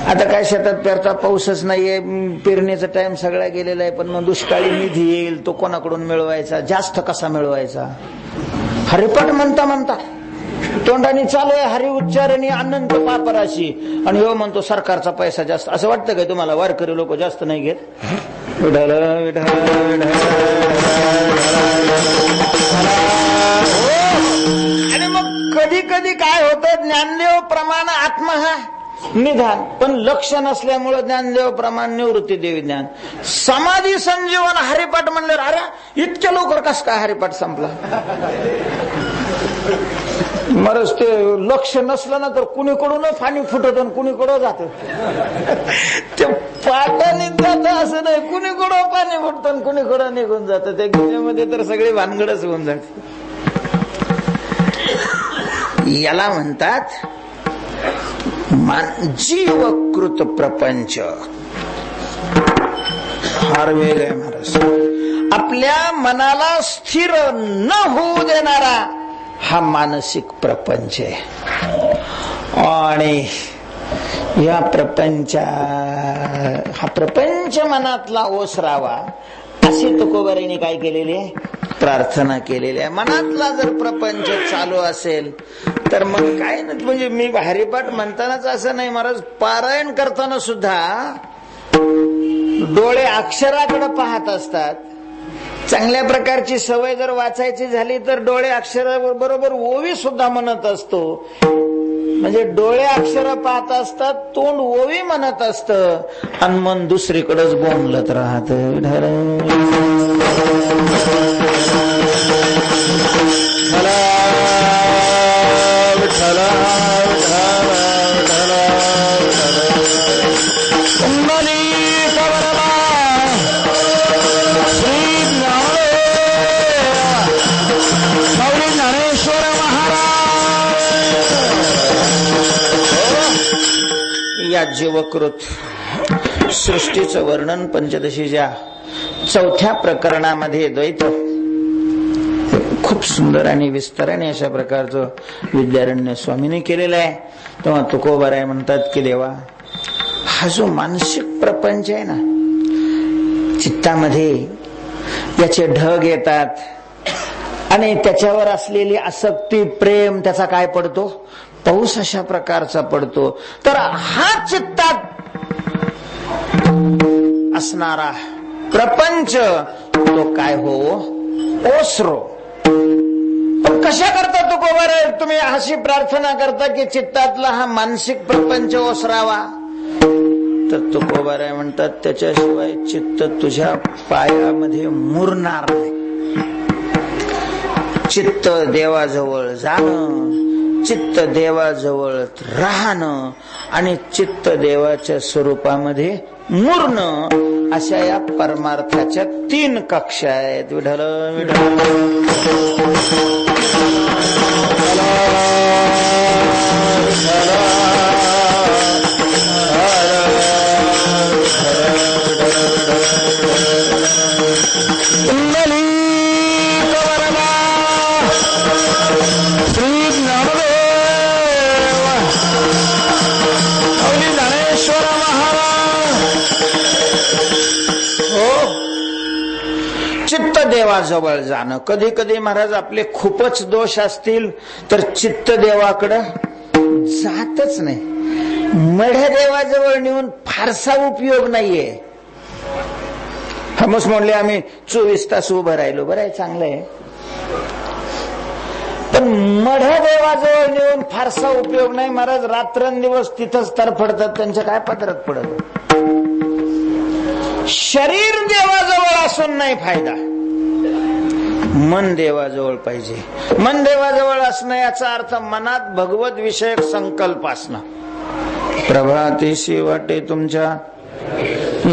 आता काय शेतात पेरता, पाऊसच नाहीये, पेरणीचा टाइम सगळा गेलेला आहे. पण मग दुष्काळी निधी येईल, तो कोणाकडून मिळवायचा, जास्त कसा मिळवायचा. हरिपाठ म्हणता म्हणता तोंडाने चालू आहे हरि उच्चारणी अनंत पापराशी, आणि हो म्हणतो सरकारचा पैसा जास्त. असं वाटतं काय तुम्हाला वारकरी लोक जास्त नाही घेत? विठ्ठल विठ्ठल आणि मग कधी कधी काय होतं, ज्ञानदेव प्रमाण आत्मा हा निधान, पण लक्ष नसल्यामुळे ज्ञानदेव प्रमाण निवृत्ती देवी ज्ञान. समाधी संजीवन हरिपाठ म्हणलं, अरे इतक्या लवकर कस काय हरिपाठ संपला. मरच ते लक्ष नसलं ना तर कुणीकडून पाणी फुटत आणि कुणीकडं जात. ते पाटाने जात असं नाही, कुणीकडं पाणी फुटत आणि कुणीकडं निघून जात. त्या गीतेमध्ये तर सगळी भानगडच होऊन जाते. याला म्हणतात जीवकृत प्रपंच. फार वेग आहे महाराज. आपल्या मनाला स्थिर न होऊ देणारा हा मानसिक प्रपंच आहे. आणि या हा प्रपंच मनातला ओसरावा अशी तुकोबारांनी काय केलेली आहे, प्रार्थना केलेली आहे. मनातला जर प्रपंच चालू असेल तर मग काय नाही. म्हणजे मी हरिपाठ म्हणतानाच असं नाही महाराज, पारायण करताना सुद्धा डोळे अक्षराकडे पाहत असतात. चांगल्या प्रकारची सवय जर वाचायची झाली तर डोळे अक्षराबरोबर ओवी सुद्धा म्हणत असतो. म्हणजे डोळे अक्षर पाहत असतात, तोंड ओवी म्हणत असतं आणि मन दुसरीकडेच बोंबलत राहत. या जीवकृत सृष्टीचं वर्णन पंचदशीच्या 4थ्या प्रकरणामध्ये द्वैत खूप सुंदर आणि विस्ताराने अशा प्रकारचं विद्यारण्य स्वामींनी केलेलं आहे. तेव्हा तुकोबाराय म्हणतात की देवा, हा जो मानसिक प्रपंच आहे ना, चित्तामध्ये याचे ढग येतात आणि त्याच्यावर असलेली आसक्ती, प्रेम त्याचा काय पडतो, पाऊस अशा प्रकारचा पडतो. तर हा चित्तात असणारा प्रपंच तो काय हो, ओसरो. पण कशा करता तुकोबाराय तुम्ही अशी प्रार्थना करता की चित्तातला हा मानसिक प्रपंच ओसरावा? तर तुकोबाराय म्हणतात त्याच्याशिवाय चित्त तुझ्या पायामध्ये मुरणार नाही. चित्त देवाजवळ जाणं, चित्त देवाजवळ राहणं आणि चित्त देवाच्या स्वरूपामध्ये मुरणं, अशा या परमार्थाच्या 3 कक्षा आहेत. विठ्ठल विठ्ठल चित्त देवाजवळ जाणं. कधी कधी महाराज आपले खूपच दोष असतील तर चित्त देवाकडं जातच नाही. मढ्या देवाजवळ नेऊन फारसा उपयोग नाहीये. हमस म्हणले आम्ही 24 तास उभं राहिलो, बरं आहे, चांगलं आहे. पण मढ्या देवाजवळ नेऊन फारसा उपयोग नाही महाराज. रात्रंदिवस तिथंच तरफडतात, त्यांच्या काय पदरात पडत. शरीर देवाजवळ असून नाही फायदा, मन देवाजवळ पाहिजे. मन देवाजवळ असणं याचा अर्थ मनात भगवत विषयक संकल्प असणं. प्रभातीशी वाटे तुमच्या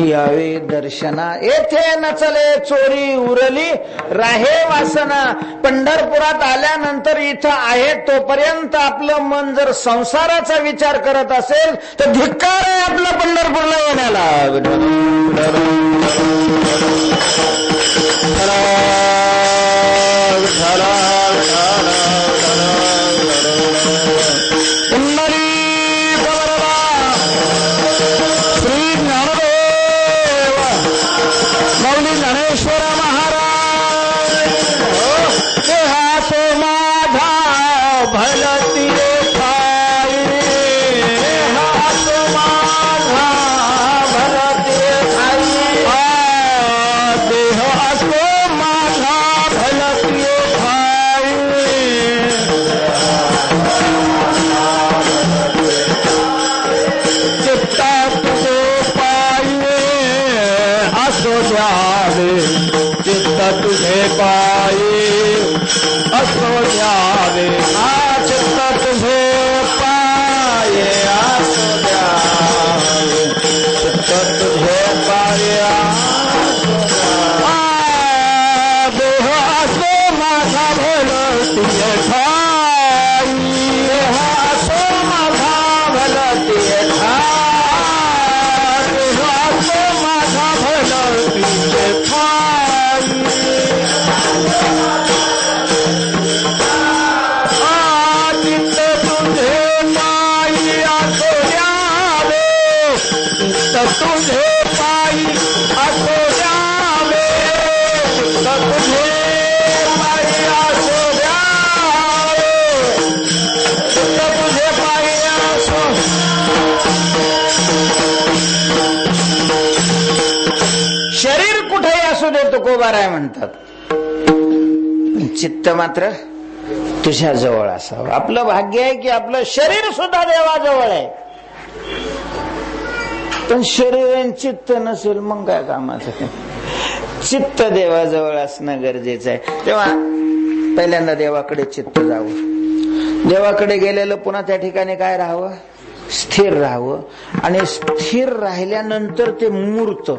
यावे दर्शना, येथे नचले चोरी उरली राहे वासना. पंढरपुरात आल्यानंतर इथं आहे तोपर्यंत आपलं मन जर संसाराचा विचार करत असेल तर धिक्कार आहे आपला पंढरपूरला येण्याला. बरोबर आहे म्हणतात, चित्त मात्र तुझ्या जवळ असावं. आपलं भाग्य आहे की आपलं शरीर सुद्धा देवाजवळ आहे, पण शरीर आणि चित्त नसेल मग काय कामाचं. चित्त देवाजवळ असणं गरजेचं आहे. तेव्हा पहिल्यांदा देवाकडे चित्त जावं. देवाकडे गेलेलं पुन्हा त्या ठिकाणी काय राहावं, स्थिर राहावं. आणि स्थिर राहिल्यानंतर ते मूर्त,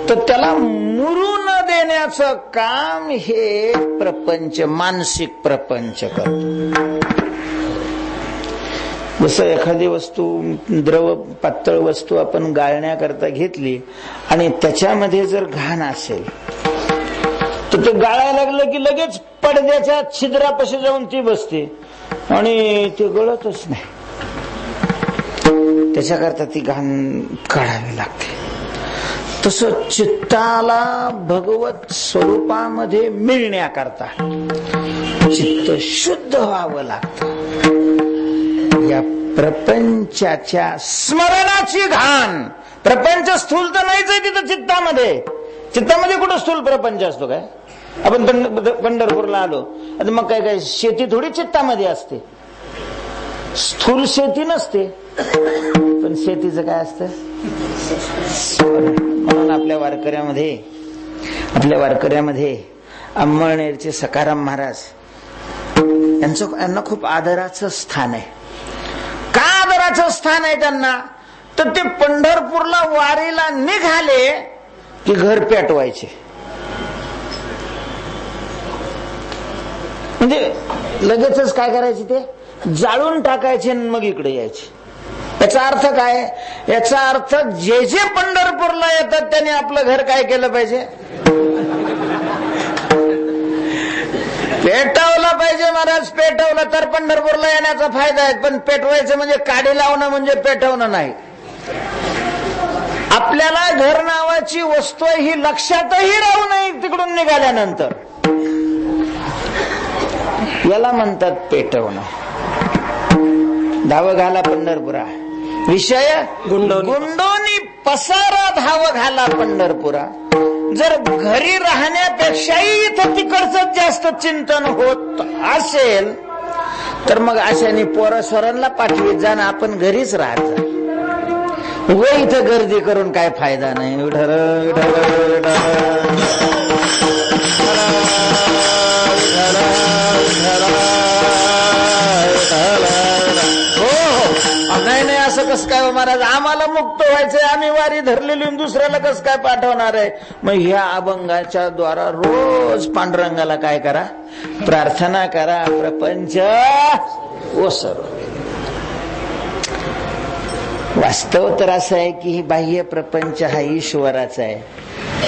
तर त्याला मुरू न देण्याचं काम हे प्रपंच, मानसिक प्रपंच करतो. जसं एखादी वस्तू, द्रव पातळ वस्तू आपण गाळण्याकरता घेतली आणि त्याच्यामध्ये जर घाण असेल तर ते गाळायला लागलं की लगेच पडद्याच्या छिद्रापाशी जाऊन ती बसते आणि ते गळतच नाही. त्याच्याकरता ती घाण काढावी लागते. तसं चित्ताला भगवत स्वरूपामध्ये मिळण्याकरता चित्त शुद्ध व्हावं लागतं. या प्रपंचाच्या स्मरणाची घाण, प्रपंच स्थूल तर नाहीच आहे तिथं चित्तामध्ये. चित्तामध्ये कुठं स्थूल प्रपंच असतो काय? आपण पंढरपूरला आलो आणि मग काय काय शेती थोडी चित्तामध्ये असते, स्थूल शेती नसते, पण शेतीचं काय असतं म्हणून आपल्या वारकऱ्यामध्ये अंमळनेरचे सखाराम महाराज यांना खूप आदराचं स्थान आहे. का आदराचं स्थान आहे त्यांना? तर ते पंढरपूरला वारीला निघाले की घर पेटवायचे. म्हणजे लगेचच काय करायचे, ते जाळून टाकायचे आणि मग इकडे यायचे. याचा अर्थ काय? याचा अर्थ जे जे पंढरपूरला येतात त्यांनी आपलं घर काय केलं पाहिजे, पेटवलं पाहिजे. महाराज पेटवलं तर पंढरपूरला येण्याचा फायदा आहे, पण पेटवायचं म्हणजे काडी लावणं म्हणजे पेटवणं नाही. आपल्याला घर नावाची वस्तू ही लक्षातही राहू नये तिकडून निघाल्यानंतर, याला म्हणतात पेटवणं. धाव घाला पंढरपुरा, विषय गुंडोनी पसारा धाव घाला पंढरपुरा. जर घरी राहण्यापेक्षाही इथं तिकडचं जास्त चिंतन होत असेल तर मग अशाने पोरं स्वरांना पाठवीत जा ना, आपण घरीच राहत जा. उगा इथं गर्दी करून काय फायदा नाही. नाही असं कसं काय महाराज, आम्हाला मुक्त व्हायचंय, आम्ही वारी धरलेली दुसऱ्याला कसं काय पाठवणार आहे? मग ह्या अभंगाच्या द्वारा रोज पांडुरंगाला काय करा, प्रार्थना करा, प्रपंच ओसर. वास्तव तर असं आहे की बाह्य प्रपंच हा ईश्वराचा आहे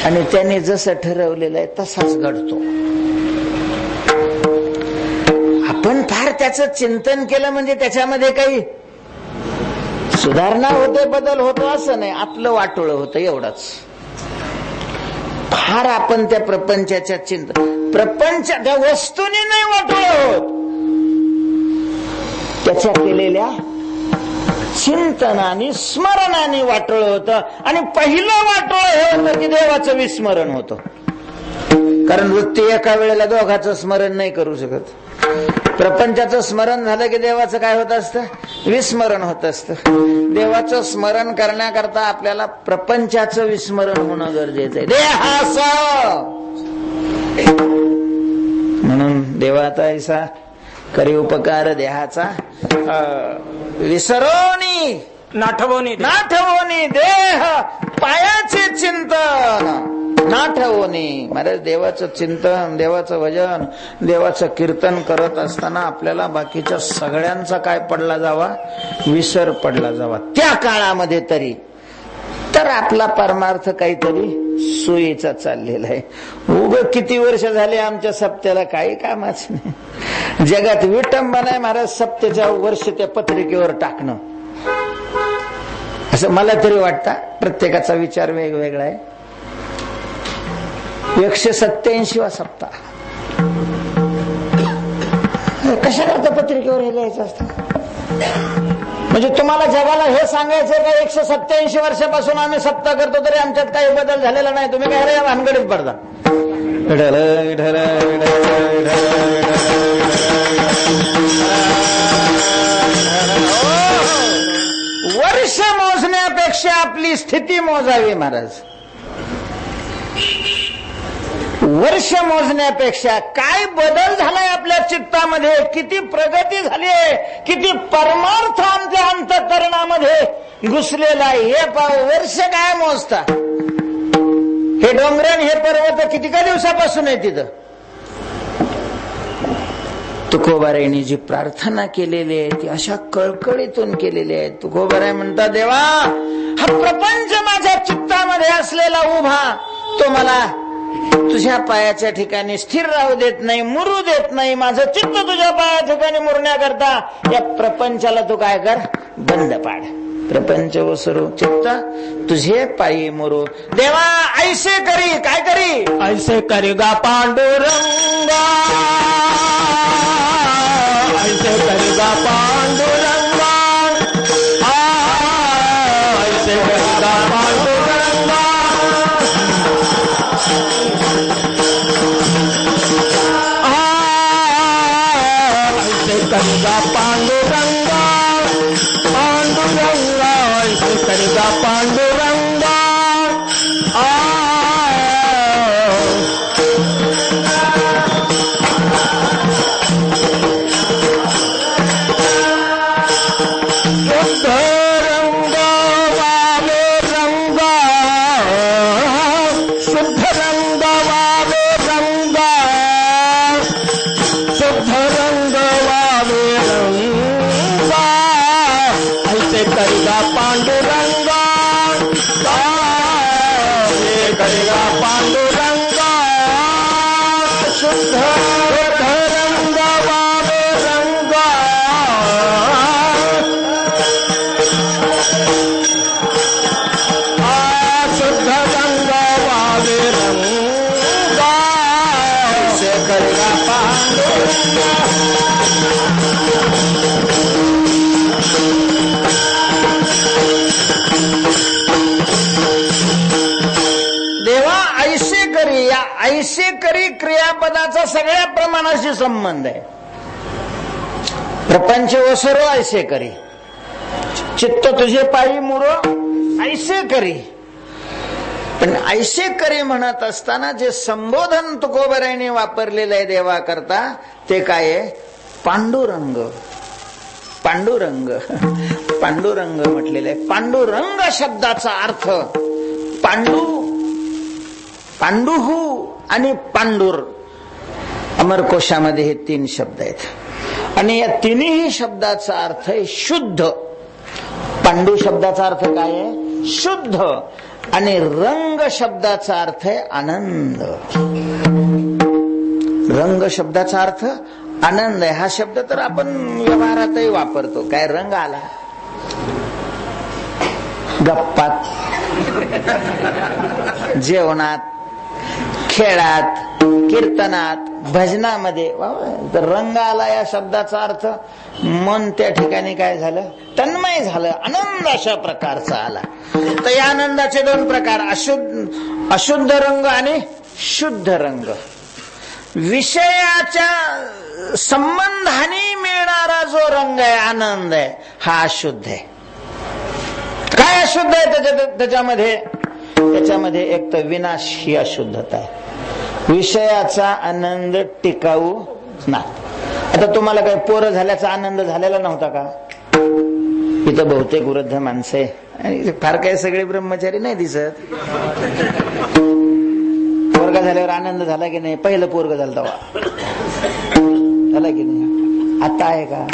आणि त्याने जसं ठरवलेलं आहे तसाच घडतो. आपण फार त्याचं चिंतन केलं म्हणजे त्याच्यामध्ये काही सुधारणा होते, बदल होतो असं नाही, आपलं वाटोळं होतं एवढंच. फार आपण त्या प्रपंचाच्या प्रपंच त्या वस्तूने नाही वाटोळं होत, त्याच्या केलेल्या चिंतनाने स्मरणाने वाटोळं होतं. आणि पहिलं वाटोळं हे होतं की देवाचं विस्मरण होतं. कारण वृत्ती एका वेळेला दोघाचं स्मरण नाही करू शकत. प्रपंचाचं स्मरण झालं की देवाचं काय होत असतं, विस्मरण होत असतं. देवाचं स्मरण करण्याकरता आपल्याला प्रपंचाचं विस्मरण होणं गरजेचं आहे, देहाचं. म्हणून देवाचा ऐसा करी उपकार देहाचा विसरोनी नाठवोनी देह पायाचे चिंतन नाठवोनी. महाराज देवाचं चिंतन, देवाचं भजन, देवाचं कीर्तन करत असताना आपल्याला बाकीच्या सगळ्यांचा काय पडला जावा, विसर पडला जावा त्या काळामध्ये तरी. तर आपला परमार्थ काहीतरी सोयीचा चाललेला आहे. उग किती वर्ष झाले आमच्या सप्त्याला काही कामाच नाही. जगात विटंबना आहे महाराज सप्त्याच्या वर्ष त्या पत्रिकेवर टाकणं, असं मला तरी वाटतं. प्रत्येकाचा विचार वेगवेगळा आहे. 187वा सप्ताह कशा करता पत्रिकेवर हे लिहायचं असतं? म्हणजे तुम्हाला जगाला हे सांगायचंय का 187 वर्षापासून आम्ही सप्ताह करतो तरी आमच्यात काही बदल झालेला नाही, तुम्ही काय रे भानगडीत पडता? विठ्ठल विठ्ठल वर्ष मोजण्यापेक्षा आपली स्थिती मोजावी महाराज. वर्ष मोजण्यापेक्षा काय बदल झालाय आपल्या चित्तामध्ये, किती प्रगती झाली आहे, किती परमार्थ आमच्या अंतःकरणामध्ये घुसलेला आहे हे पाहू. वर्ष काय मोजता. हे डोंगरण हे पर्वत किती का दिवसापासून आहे तिथं. तुकोबारायांनी जी प्रार्थना केलेली आहे ती अशा कळकळीतून केलेली आहे. तुकोबाराय म्हणतात, देवा हा प्रपंच माझ्या चित्तामध्ये असलेला उभा तो मला तुझ्या पायाच्या ठिकाणी स्थिर राहू देत नाही, मुरू देत नाही. माझं चित्त तुझ्या पाया ठिकाणी मुरण्याकरता या प्रपंचाला तू काय कर, बंद पाड. प्रपंच वसरू चित्त तुझे पायी मुरू. देवा ऐसे करी, काय करी, ऐसे करी गा पांडुरंगा, ऐसे करी गा पांडुरंगा, ऐसे करी गा पांडुरंगा, ऐसे करी गा पांडुरंगा, पांडुरंगा ऐसे करी गा पांडुरंगा. ऐसे करी क्रियापदाचा सगळ्या प्रमाणाशी संबंध आहे. प्रपंच वसरो ऐसे करी, चित्त तुझे पायी मुरो ऐसे करी. पण ऐसे करी म्हणत असताना जे संबोधन तुकोबारायांनी वापरलेलं आहे देवा करता ते काय आहे, पांडुरंग. पांडुरंग पांडुरंग म्हटलेलं आहे. पांडुरंग शब्दाचा अर्थ पांडू, पांडुहू आणि पांडुर अमरकोशामध्ये हे 3 शब्द आहेत आणि या तिन्ही शब्दाचा अर्थ आहे शुद्ध. पांडू शब्दाचा अर्थ काय आहे, शुद्ध. आणि रंग शब्दाचा अर्थ आहे आनंद. रंग शब्दाचा अर्थ आनंद आहे. हा शब्द तर आपण व्यवहारातही वापरतो. काय रंग आला गप्पात, जेवणात, खेळात, कीर्तनात, भजनामध्ये तर रंग आला या शब्दाचा अर्थ मन त्या ठिकाणी काय झालं, तन्मय झालं, आनंद अशा प्रकारचा आला. तर या आनंदाचे 2 प्रकार, अशुद्ध रंग आणि शुद्ध रंग. विषयाच्या संबंधाने मिळणारा जो रंग आहे, आनंद आहे, हा अशुद्ध आहे. काय अशुद्ध आहे त्याच्यामध्ये एक तर विनाश ही अशुद्धता आहे. विषयाचा आनंद टिकाऊ नाही. आता तुम्हाला काही पोरं झाल्याचा आनंद झालेला नव्हता का? इथं बहुतेक वृद्ध माणसे आणि फार काही सगळे ब्रह्मचारी नाही दिसत. पोरगा झाल्यावर आनंद झाला की नाही? पहिलं पोरग झालं तेव्हा झाला की नाही? आता आहे का?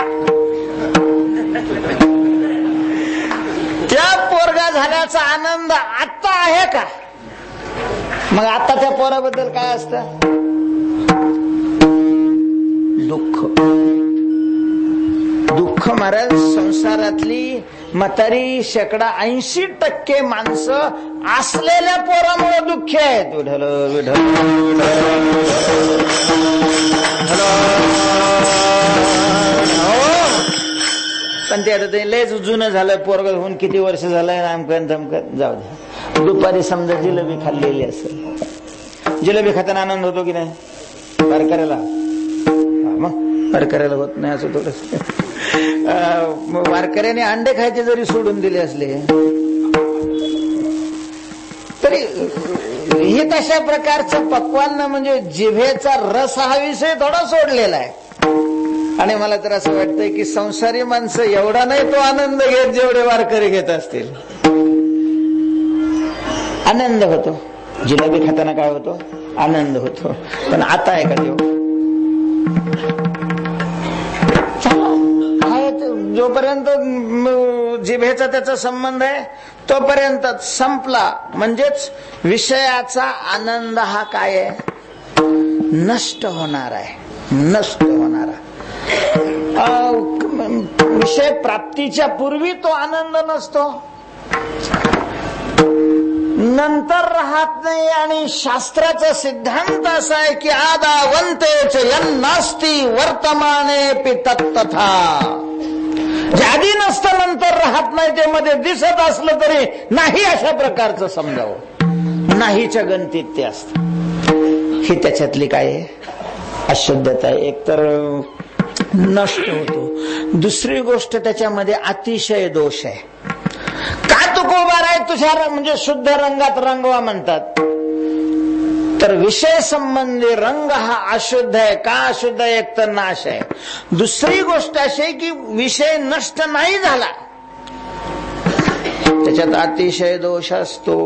त्या पोरगा झाल्याचा आनंद आता आहे का? मग आता त्या पोराबद्दल काय असतं? दुःख. दुःख महाराज संसारातली म्हातारी 80% माणसं असलेल्या पोरामुळे दुःखी आहेत. विठ्ठल विठ्ठल पण ते आता ते लयच जुनं झालं, पोरगं होऊन किती वर्ष झालंय, नामकन धमकन जाऊ दे. दुपारी समजा जिलेबी खाल्लेली असेल, जिलेबी खाताना आनंद होतो की नाही? वारकऱ्याला मग वारकऱ्याला होत नाही असं थोडं. वारकऱ्याने अंडे खायचे जरी सोडून दिले असले तरी हे तशा प्रकारचं पक्वान म्हणजे जिभेचा रस हा विषय थोडा सोडलेला आहे. आणि मला तर असं वाटतंय की संसारी माणसं एवढा नाही तो आनंद घेत जेवढे वारकरी घेत असतील. आनंद होतो जिलेबी खाताना, काय होतो? आनंद होतो. पण आता आहे का देव? जोपर्यंत जिभेचा त्याचा संबंध आहे तोपर्यंत संपला. म्हणजेच विषयाचा आनंद हा काय आहे? नष्ट होणार आहे, नष्ट होणारा. विषय प्राप्तीच्या पूर्वी तो आनंद नसतो, नंतर राहत नाही. आणि शास्त्राचा सिद्धांत असा आहे की आदावंतेच यन्नास्ति वर्तमाने तत्तथा. जे आधी नसतं नंतर राहत नाही ते मध्ये दिसत असलं तरी नाही अशा प्रकारचं समजावं. नाहीच्या गणतीत ते असत. ही त्याच्यातली काय आहे? अशुद्धता आहे. एकतर नष्ट होतो, दुसरी गोष्ट त्याच्यामध्ये अतिशय दोष आहे. का तुकोबार आहे तुझ्या म्हणजे शुद्ध रंगात रंगवा म्हणतात, तर विषय संबंधी रंग हा अशुद्ध आहे. का अशुद्ध आहे? एक तर नाश आहे. दुसरी गोष्ट अशी आहे की विषय नष्ट नाही झाला, त्याच्यात अतिशय दोष असतो.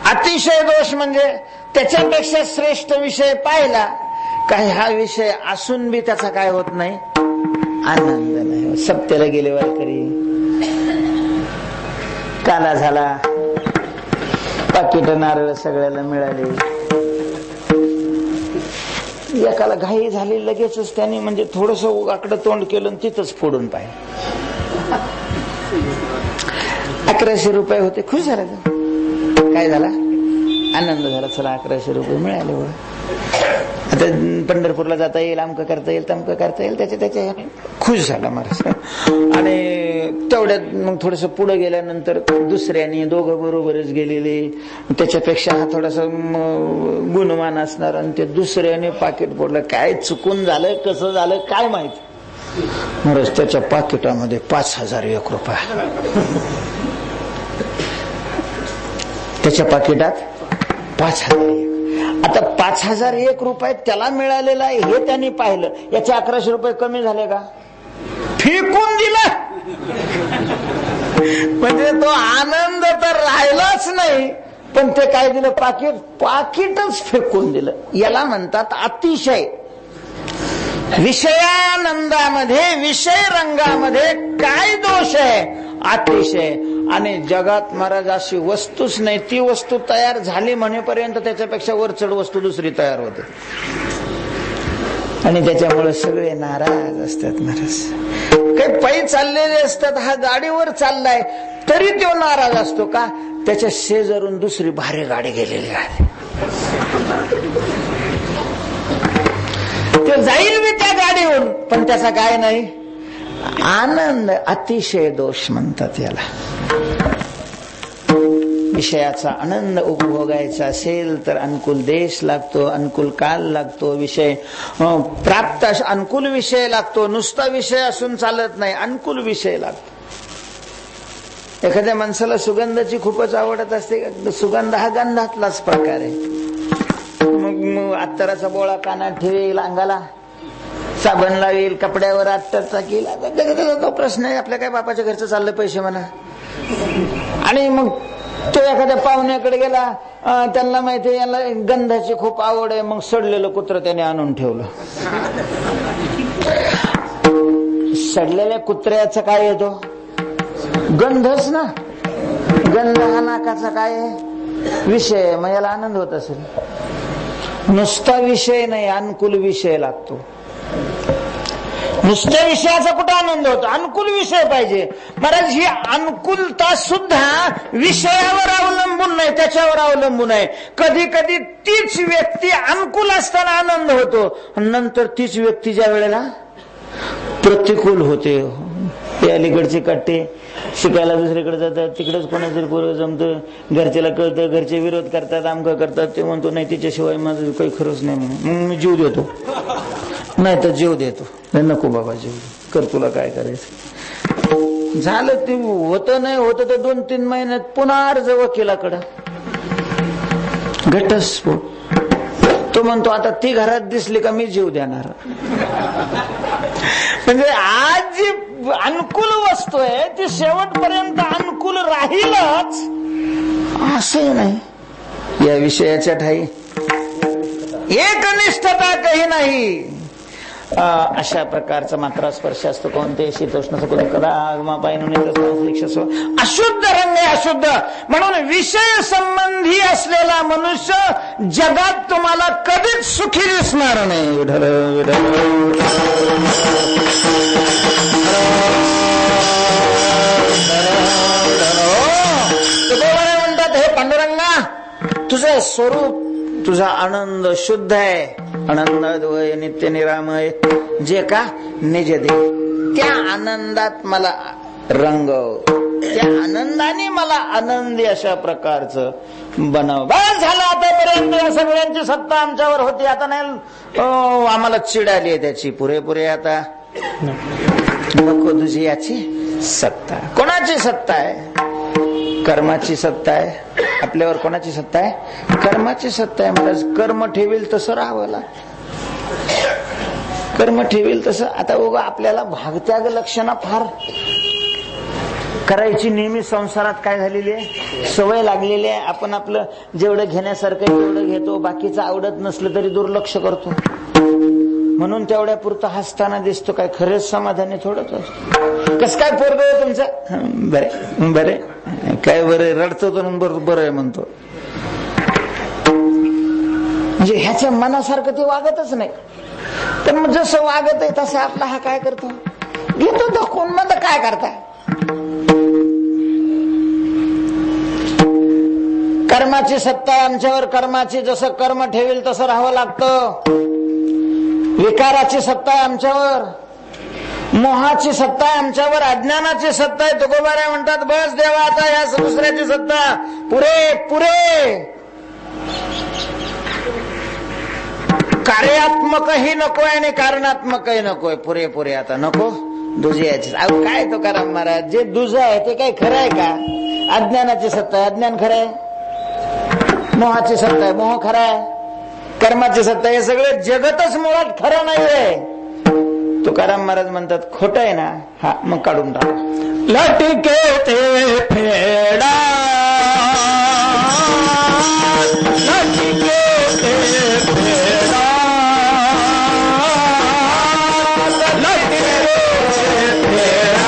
अतिशय दोष म्हणजे त्याच्यापेक्षा श्रेष्ठ विषय पाहिला का हा विषय असून बी त्याचा काय होत नाही? आनंद नाही. सप्त्याला गेले वारकरी, काला झाला, पाकिट नारळ सगळ्याला मिळाले. एकाला घाई झाली, लगेचच त्याने म्हणजे थोडस आकडं तोंड केलं तिथंच फोडून पाहिजे. 1100 रुपये होते, खुश झाला. काय झाला? आनंद झाला. चला 1100 रुपये मिळाले. आता पंढरपूरला जाता येईल, अमकं करता येईल, तमकं करता येईल, त्याच्या खुश झाला महाराज. आणि तेवढ्यात मग थोडस पुढे गेल्यानंतर दुसऱ्याने, दोघं बरोबरच गेलेले, त्याच्यापेक्षा हा थोडासा गुणवान असणार, आणि ते दुसऱ्याने पाकिट फोडलं. काय चुकून झालं, कसं झालं काय माहिती. महाराज त्याच्या पाकिटामध्ये 5001 रुपये. त्याच्या पाकिटात 5001. आता 5001 रुपये त्याला मिळालेला आहे हे त्यांनी पाहिलं. याचे 1100 रुपये कमी झाले का? फेकून दिला. म्हणजे तो आनंद तर राहिलाच नाही, पण ते काय दिलं? पाकिटच फेकून दिलं. याला म्हणतात अतिशय. विषयानंदामध्ये, विषय रंगामध्ये काय दोष आहे? अतिशय. आणि जगात महाराज अशी वस्तूच नाही, ती वस्तू तयार झाली म्हणेपर्यंत त्याच्यापेक्षा वरचढ वस्तू दुसरी तयार होते. आणि त्याच्यामुळे सगळे नाराज असतात. महाराज काही पायी चाललेले असतात, हा गाडीवर चाललाय तरी तो नाराज असतो. का? त्याच्या शेजारून दुसरी भारी गाडी गेलेली आहे, तो जाईल मी त्या गाडीहून, पण त्याचा काय नाही आनंद. अतिशय दोष म्हणतात याला. विषयाचा आनंद उपभोगायचा असेल तर अनुकूल देश लागतो, अनुकूल काल लागतो, विषय प्राप्त अनुकूल विषय लागतो. नुसता विषय असून चालत नाही, अनुकूल विषय लागतो. एखाद्या माणसाला सुगंधाची खूपच आवडत असते, सुगंध हा गंधातलाच प्रकार आहे. मग अत्तराचा बोळा कानात ठेवेल, अंगाला साबण लावेल, कपड्यावर अत्तर टाकेल. तो प्रश्न आहे, आपल्या काय बापाच्या घरचं चाललं पैसे म्हणा. आणि मग तो एखाद्या पाहुण्याकडे गेला, त्यांना माहिती आहे याला गंधाची खूप आवड आहे, मग सडलेलं कुत्र त्याने आणून ठेवलं. सडलेल्या कुत्र्याचा काय येतो? गंधच ना. गंध हा नाकाचा काय आहे? विषय. मग याला आनंद होत असेल. नुसता विषय नाही, अनुकूल विषय लागतो. नुसत्या विषयाचा कुठं आनंद होतो? अनुकूल विषय पाहिजे. महाराज ही अनुकूलता सुद्धा विषयावर अवलंबून नाही, त्याच्यावर अवलंबून आहे. कधी कधी तीच व्यक्ती अनुकूल असताना आनंद होतो, नंतर तीच व्यक्ती ज्या वेळेला प्रतिकूल होते ते अलीकडचे कट्टे शिकायला दुसरीकडे जातात, तिकडेच कोणातरी पोरं जमतं, घरच्याला कळतं, घरचे विरोध करतात, आमकं करतात. ते म्हणतो नाही तिच्याशिवाय माझं काही खरंच नाही, म्हणून मी जीव देतो, नाही तर जीव देतो. नको बाबा जीव कर, तुला काय करायचं. झालं ते होतं नाही होतं तर 2-3 महिन्यात पुन्हा अर्ज वकिलाकडं, घटस्फोट. तो म्हणतो आता ती घरात दिसली का मी जीव देणार. म्हणजे आज जी अनुकूल वस्तू आहे ती शेवटपर्यंत अनुकूल राहीलच असं नाही. या विषयाच्या ठाई एकनिष्ठता काही नाही. अशा प्रकारचा मात्रा स्पर्श असतो. कोणते शीतोष्ण कदा अशुद्ध रंग अशुद्ध. म्हणून विषय संबंधी असलेला मनुष्य जगात तुम्हाला कधीच सुखी दिसणार नाही. म्हणतात हे पांडुरंगा, तुझं स्वरूप, तुझा आनंद शुद्ध आहे, आनंदद्वय नित्य निरामय, जे का निज दे. त्या आनंदात मला रंगव, त्या आनंदाने मला आनंदी अशा प्रकारचं बनव. बस झालं आतापर्यंत या सगळ्यांची सत्ता आमच्यावर होती, आता नाही आम्हाला चिड आली आहे त्याची पुरेपुरे. आता नको तुझी याची सत्ता. कोणाची सत्ता आहे? कर्माची सत्ता आहे आपल्यावर. कोणाची सत्ता आहे? कर्माची सत्ता आहे. महाराज कर्म ठेवील तसं राहावं, कर्म ठेवील तसं. आता बघा आपल्याला भागत्याग लक्षणं फार करायची नेहमी संसारात काय झालेली आहे, सवय लागलेली आहे. आपण आपलं जेवढं घेण्यासारखं तेवढं घेतो, बाकीचं आवडत नसलं तरी दुर्लक्ष करतो. म्हणून तेवढ्या पुरतं हसताना दिसतो. काय खरेच समाधानी थोडंच असतो. कस काय पोरग आहे तुमचं? बरे बरे काय बरे, रडतो तो बरं आहे म्हणतो. म्हणजे ह्याच्या मनासारखं ते वागतच नाही. तर मग जसं वागत आहे तसं आपला हा काय करतो, घेतो दाखवून. मग काय करताय? कर्माची सत्ता आमच्यावर. कर्माची जसं कर्म ठेवील तसं राहावं लागतं. विकाराची सत्ता आहे आमच्यावर, मोहाची सत्ता आहे आमच्यावर, अज्ञानाची सत्ता आहे. तुकोबाराय म्हणतात बस देवा आता या दुसऱ्याची सत्ता पुरे पुरे. कार्यात्मकही नकोय आणि कारणात्मकही नकोय, पुरेपुरे आता नको दुजियाची. अहो काय तो करा महाराज, जे दुज आहे ते काही खरं आहे का? अज्ञानाची सत्ता आहे, अज्ञान खरं आहे. मोहाची सत्ता आहे, मोह खरा आहे. कर्माची सत्ता, हे सगळं जगतच मुळात खरं नाहीये. तुकाराम महाराज म्हणतात खोट आहे ना, हा मग काढून टाका. लटके ते फेडा, लटके ते फेडा, लटके ते फेडा.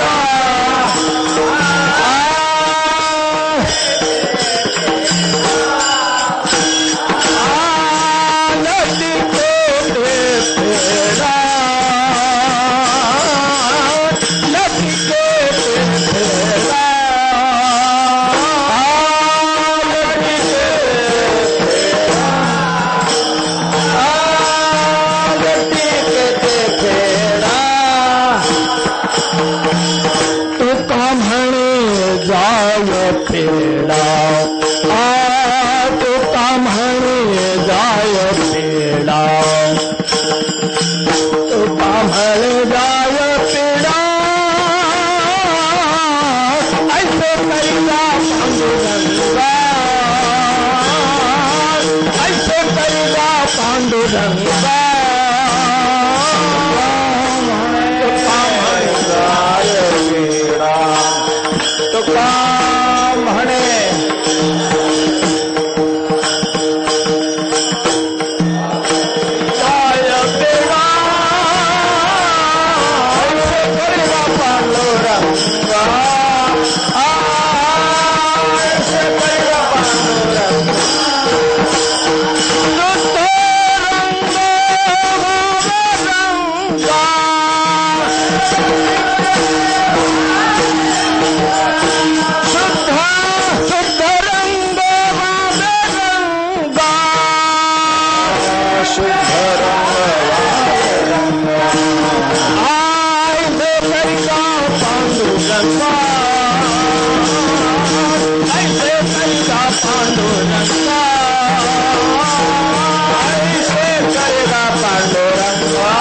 पांडुरंगा ऐसे करेगा पांडुरंगा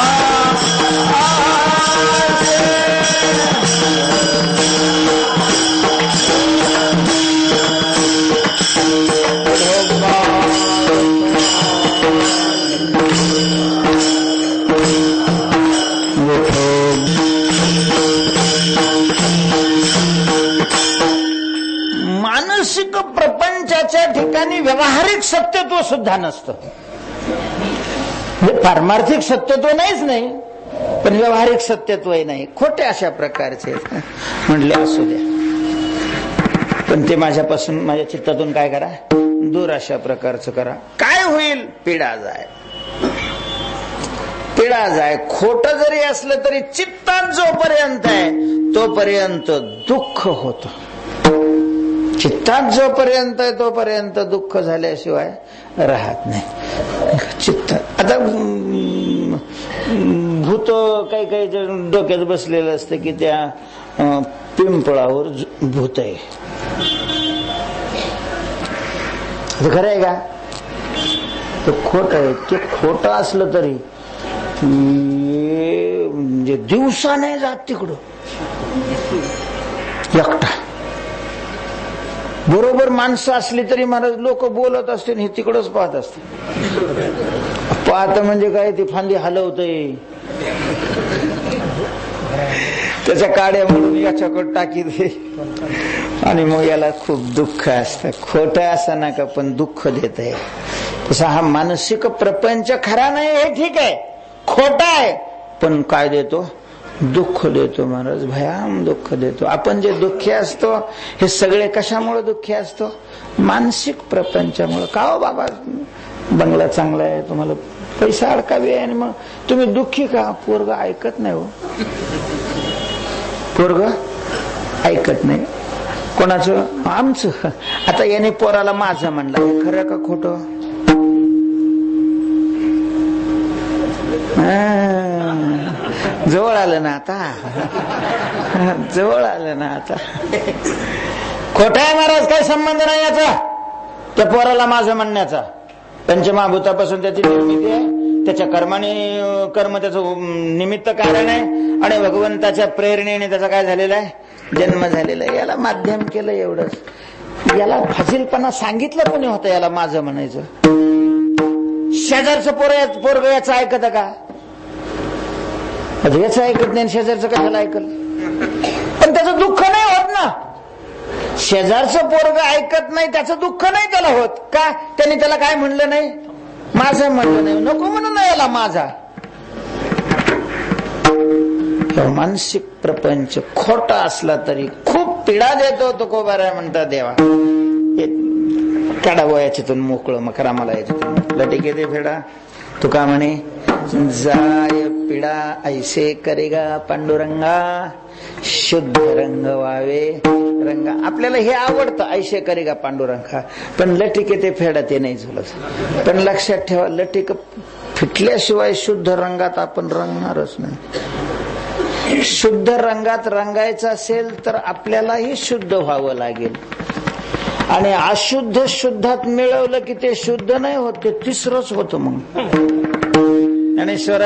मानसिक प्रपंचाच्या ठिकाणी व्यावहारिक सत्यत्व सुद्धा नसतं. पारमार्थिक सत्यत्व नाहीच नाही, पण व्यावहारिक सत्यत्वही नाही. खोटे अशा प्रकारचे म्हटले असू द्या, पण ते माझ्यापासून माझ्या चित्तातून काय करा, दूर अशा प्रकारचं करा. काय होईल? पिढा जाय, पिढा जाय. खोट जरी असलं तरी चित्तात जोपर्यंत आहे तोपर्यंत दुःख होतं. चित्तात जोपर्यंत आहे तोपर्यंत दुःख झाल्याशिवाय राहत नाही चित्तात. आता भूत काही काही डोक्यात बसलेलं असतं की त्या पिंपळावर भूत आहे. खरं आहे का? ते खोट आहे. ते खोटं असलं तरी म्हणजे दिवसा नाही जात तिकडं एकटा. बरोबर माणसं असली तरी महाराज लोक बोलत असते हे तिकडच पाहत असते. पाहत म्हणजे काय, ती फांदी हलवतय, त्याच्या काड्या म्हणून याच्याकडे टाकी दे आणि मग याला खूप दुःख असतं. खोट असं नका पण दुःख देत आहे. तसा हा मानसिक प्रपंच खरा नाही हे ठीक आहे, खोटा आहे, पण काय देतो? दुःख देतो महाराज, भयान दुःख देतो. आपण जे दुःखी असतो हे सगळे कशामुळे दुःखी असतो? मानसिक प्रपंचामुळे. का हो बाबा, बंगला चांगला आहे, तुम्हाला पैसा अडकावी आहे आणि मग तुम्ही दुःखी का? पोरग ऐकत नाही हो, पोरग ऐकत नाही. कोणाचं? आमचं. आता याने पोराला माझं म्हणलं, हे खरं का खोटं? जवळ आलं ना आता, जवळ आलं ना आता. खोटा आहे महाराज, काही संबंध नाही याचा त्या पोराला माझं म्हणण्याचा. पंचमहाभूतापासून त्याची निर्मिती आहे, त्याच्या कर्माने कर्म त्याचं निमित्त कारण आहे आणि भगवंताच्या प्रेरणेने त्याचा काय झालेला आहे? जन्म झालेला आहे. याला माध्यम केलं एवढंच. याला फाजीलपणा सांगितलं कोणी होतं याला माझं म्हणायचं? शेजारचं पोरग याचं ऐकत का? याचं ऐकत नाही, शेजारचं कशाला ऐकल? पण त्याचं दुःख नाही होत ना. शेजारचं पोरग ऐकत नाही त्याचं दुःख नाही त्याला होत का? त्यांनी त्याला काय म्हणलं नाही? माझं म्हणलं नाही. नको म्हणून नाही याला माझा. मानसिक प्रपंच खोटा असला तरी खूप पीडा देतो. तुकोबाराय म्हणतात देवा काढावं याच्यातून मोकळं, मकरा मला याच्यातून लटिके दे फेडा. तुका म्हणे जाय पिडा ऐसे करेगा पांडुरंगा, शुद्ध रंग व्हावे रंगा. आपल्याला हे आवडतं, ऐसे करेगा पांडुरंगा, पण लटिके ते फेडा ते नाही झुलत. पण लक्षात ठेवा, लटिक फिटल्याशिवाय शुद्ध रंगात आपण रंगणारच नाही. शुद्ध रंगात रंगायचं असेल तर आपल्यालाही शुद्ध व्हावं लागेल. आणि अशुद्ध शुद्धात मिळवलं की ते शुद्ध नाही होत, ते तिसरंच होतं. मग ज्ञानेश्वर